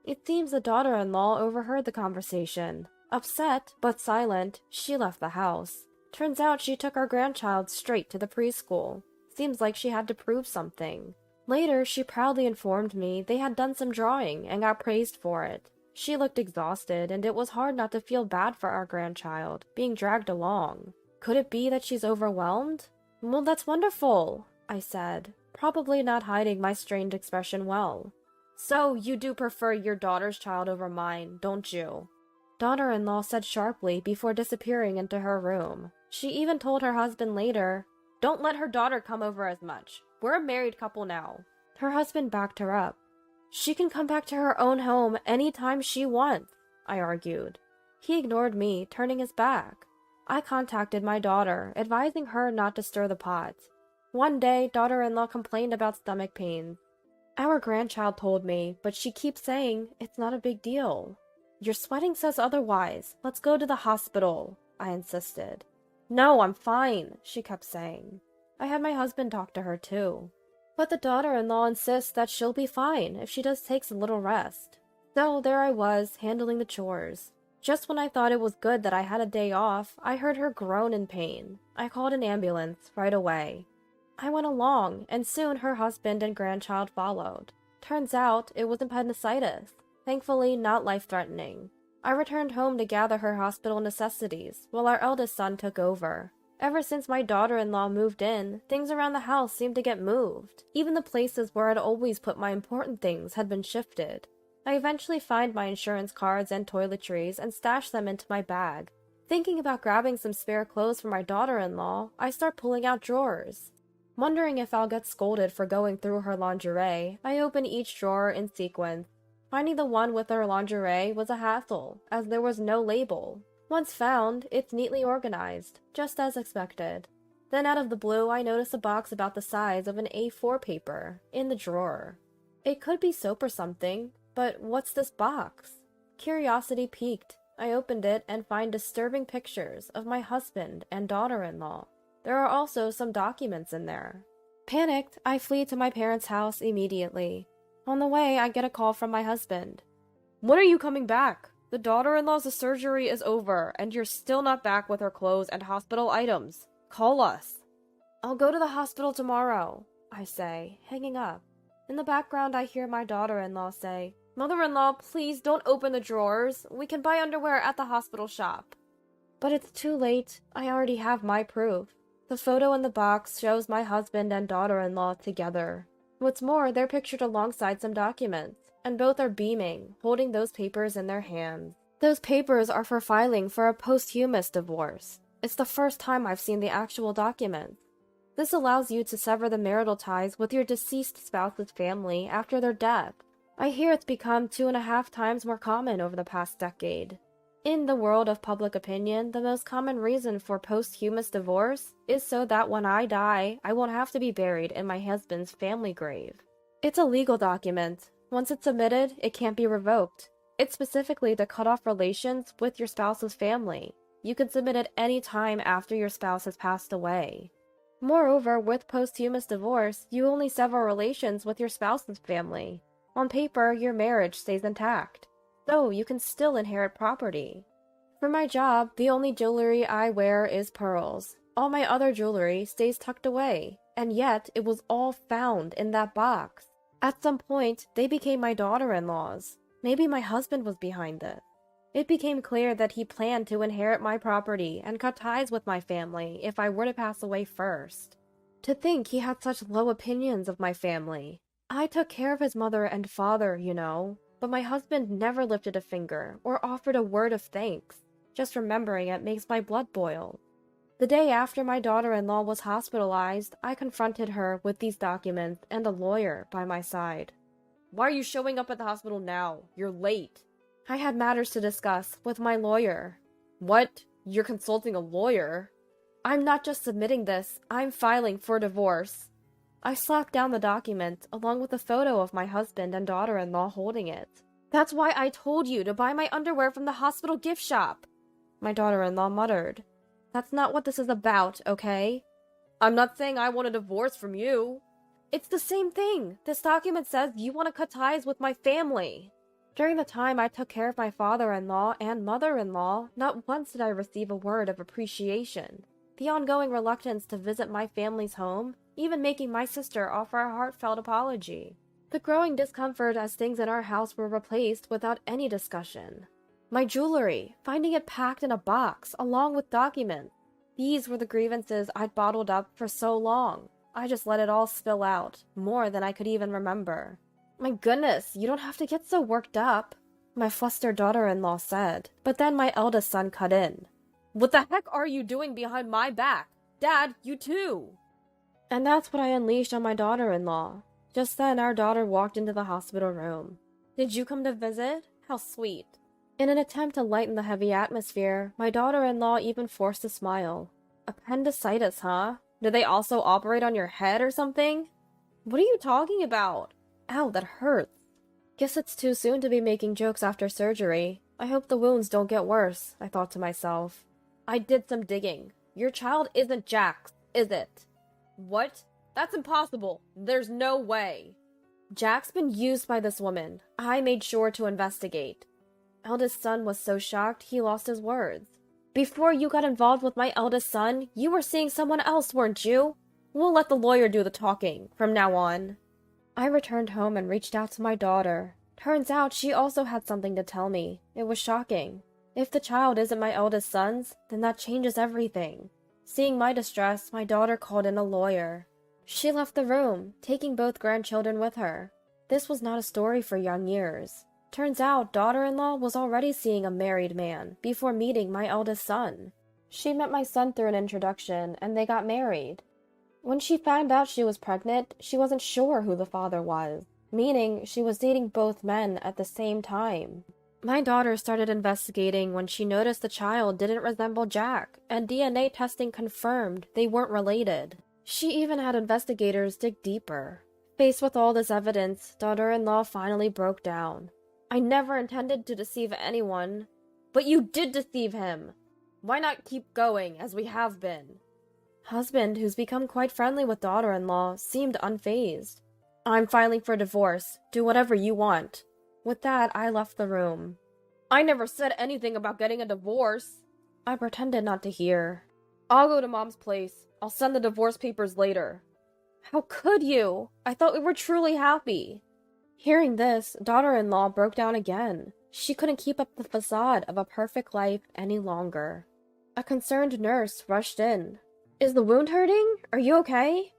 It seems the daughter-in-law overheard the conversation. Upset, but silent, she left the house. Turns out she took our grandchild straight to the preschool. Seems like she had to prove something. Later, she proudly informed me they had done some drawing and got praised for it. She looked exhausted, and it was hard not to feel bad for our grandchild, being dragged along. Could it be that she's overwhelmed? Well, that's wonderful, I said, probably not hiding my strained expression well. So, you do prefer your daughter's child over mine, don't you? Daughter-in-law said sharply before disappearing into her room. She even told her husband later, "Don't let her daughter come over as much. We're a married couple now." Her husband backed her up. "She can come back to her own home any time she wants," I argued. He ignored me, turning his back. I contacted my daughter, advising her not to stir the pot. One day, daughter-in-law complained about stomach pains. Our grandchild told me, but she keeps saying it's not a big deal. "Your sweating says otherwise. Let's go to the hospital," I insisted. "No, I'm fine," she kept saying. I had my husband talk to her too. But the daughter-in-law insists that she'll be fine if she just takes a little rest. So there I was, handling the chores. Just when I thought it was good that I had a day off, I heard her groan in pain. I called an ambulance right away. I went along, and soon her husband and grandchild followed. Turns out it was appendicitis. Thankfully, not life-threatening. I returned home to gather her hospital necessities, while our eldest son took over. Ever since my daughter-in-law moved in, things around the house seemed to get moved. Even the places where I'd always put my important things had been shifted. I eventually find my insurance cards and toiletries and stash them into my bag. Thinking about grabbing some spare clothes for my daughter-in-law, I start pulling out drawers. Wondering if I'll get scolded for going through her lingerie, I open each drawer in sequence. Finding the one with her lingerie was a hassle, as there was no label. Once found, it's neatly organized, just as expected. Then out of the blue, I notice a box about the size of an A4 paper, in the drawer. It could be soap or something, but what's this box? Curiosity piqued. I opened it and find disturbing pictures of my husband and daughter-in-law. There are also some documents in there. Panicked, I flee to my parents' house immediately. On the way, I get a call from my husband. "When are you coming back? The daughter-in-law's surgery is over, and you're still not back with her clothes and hospital items. Call us." "I'll go to the hospital tomorrow," I say, hanging up. In the background, I hear my daughter-in-law say, "Mother-in-law, please don't open the drawers. We can buy underwear at the hospital shop." But it's too late. I already have my proof. The photo in the box shows my husband and daughter-in-law together. What's more, they're pictured alongside some documents, and both are beaming, holding those papers in their hands. Those papers are for filing for a posthumous divorce. It's the first time I've seen the actual documents. This allows you to sever the marital ties with your deceased spouse's family after their death. I hear it's become 2.5 times more common over the past decade. In the world of public opinion, the most common reason for posthumous divorce is so that when I die, I won't have to be buried in my husband's family grave. It's a legal document. Once it's submitted, it can't be revoked. It's specifically to cut off relations with your spouse's family. You can submit it any time after your spouse has passed away. Moreover, with posthumous divorce, you only sever relations with your spouse's family. On paper, your marriage stays intact. So you can still inherit property. For my job, the only jewelry I wear is pearls. All my other jewelry stays tucked away, and yet it was all found in that box. At some point, they became my daughter-in-laws. Maybe my husband was behind it. It became clear that he planned to inherit my property and cut ties with my family if I were to pass away first. To think he had such low opinions of my family. I took care of his mother and father, you know, but my husband never lifted a finger or offered a word of thanks. Just remembering it makes my blood boil. The day after my daughter-in-law was hospitalized, I confronted her with these documents and a lawyer by my side. Why are you showing up at the hospital now? You're late. I had matters to discuss with my lawyer. What? You're consulting a lawyer? I'm not just submitting this, I'm filing for divorce. I slapped down the document along with a photo of my husband and daughter-in-law holding it. That's why I told you to buy my underwear from the hospital gift shop. My daughter-in-law muttered. That's not what this is about, okay? I'm not saying I want a divorce from you. It's the same thing. This document says you want to cut ties with my family. During the time I took care of my father-in-law and mother-in-law, not once did I receive a word of appreciation. The ongoing reluctance to visit my family's home, even making my sister offer a heartfelt apology. The growing discomfort as things in our house were replaced without any discussion. My jewelry, finding it packed in a box along with documents. These were the grievances I'd bottled up for so long. I just let it all spill out, more than I could even remember. My goodness, you don't have to get so worked up, my flustered daughter-in-law said, but then my eldest son cut in. What the heck are you doing behind my back? Dad, you too! And that's what I unleashed on my daughter-in-law. Just then, our daughter walked into the hospital room. Did you come to visit? How sweet. In an attempt to lighten the heavy atmosphere, my daughter-in-law even forced a smile. Appendicitis, huh? Do they also operate on your head or something? What are you talking about? Ow, that hurts. Guess it's too soon to be making jokes after surgery. I hope the wounds don't get worse, I thought to myself. I did some digging. Your child isn't Jack's, is it? What? That's impossible. There's no way. Jack's been used by this woman. I made sure to investigate. Eldest son was so shocked he lost his words. Before you got involved with my eldest son, you were seeing someone else, weren't you? We'll let the lawyer do the talking from now on. I returned home and reached out to my daughter. Turns out she also had something to tell me. It was shocking. If the child isn't my eldest son's, then that changes everything. Seeing my distress, my daughter called in a lawyer. She left the room, taking both grandchildren with her. This was not a story for young years. Turns out daughter-in-law was already seeing a married man before meeting my eldest son. She met my son through an introduction, and they got married. When she found out she was pregnant, she wasn't sure who the father was, meaning she was dating both men at the same time. My daughter started investigating when she noticed the child didn't resemble Jack, and DNA testing confirmed they weren't related. She even had investigators dig deeper. Faced with all this evidence, daughter-in-law finally broke down. I never intended to deceive anyone. But you did deceive him! Why not keep going, as we have been? Husband, who's become quite friendly with daughter-in-law, seemed unfazed. I'm filing for divorce. Do whatever you want. With that, I left the room. I never said anything about getting a divorce. I pretended not to hear. I'll go to Mom's place. I'll send the divorce papers later. How could you? I thought we were truly happy. Hearing this, daughter-in-law broke down again. She couldn't keep up the facade of a perfect life any longer. A concerned nurse rushed in. Is the wound hurting? Are you okay?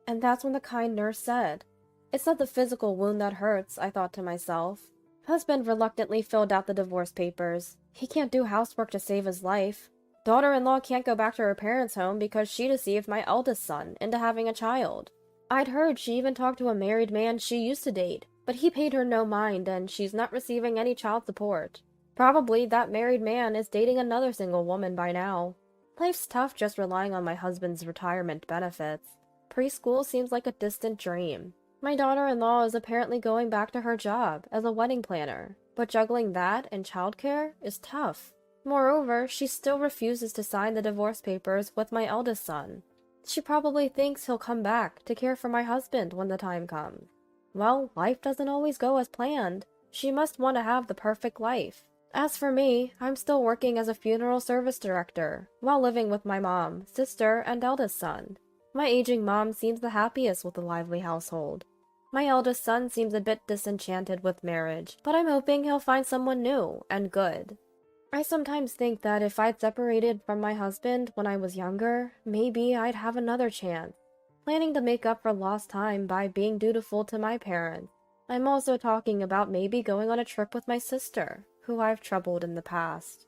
And that's when the kind nurse said, It's not the physical wound that hurts, I thought to myself. Husband reluctantly filled out the divorce papers. He can't do housework to save his life. Daughter-in-law can't go back to her parents' home because she deceived my eldest son into having a child. I'd heard she even talked to a married man she used to date, but he paid her no mind and she's not receiving any child support. Probably that married man is dating another single woman by now. Life's tough just relying on my husband's retirement benefits. Preschool seems like a distant dream. My daughter-in-law is apparently going back to her job as a wedding planner, but juggling that and childcare is tough. Moreover, she still refuses to sign the divorce papers with my eldest son. She probably thinks he'll come back to care for my husband when the time comes. Well, life doesn't always go as planned. She must want to have the perfect life. As for me, I'm still working as a funeral service director, while living with my mom, sister, and eldest son. My aging mom seems the happiest with a lively household. My eldest son seems a bit disenchanted with marriage, but I'm hoping he'll find someone new and good. I sometimes think that if I'd separated from my husband when I was younger, maybe I'd have another chance, planning to make up for lost time by being dutiful to my parents. I'm also talking about maybe going on a trip with my sister, who I've troubled in the past.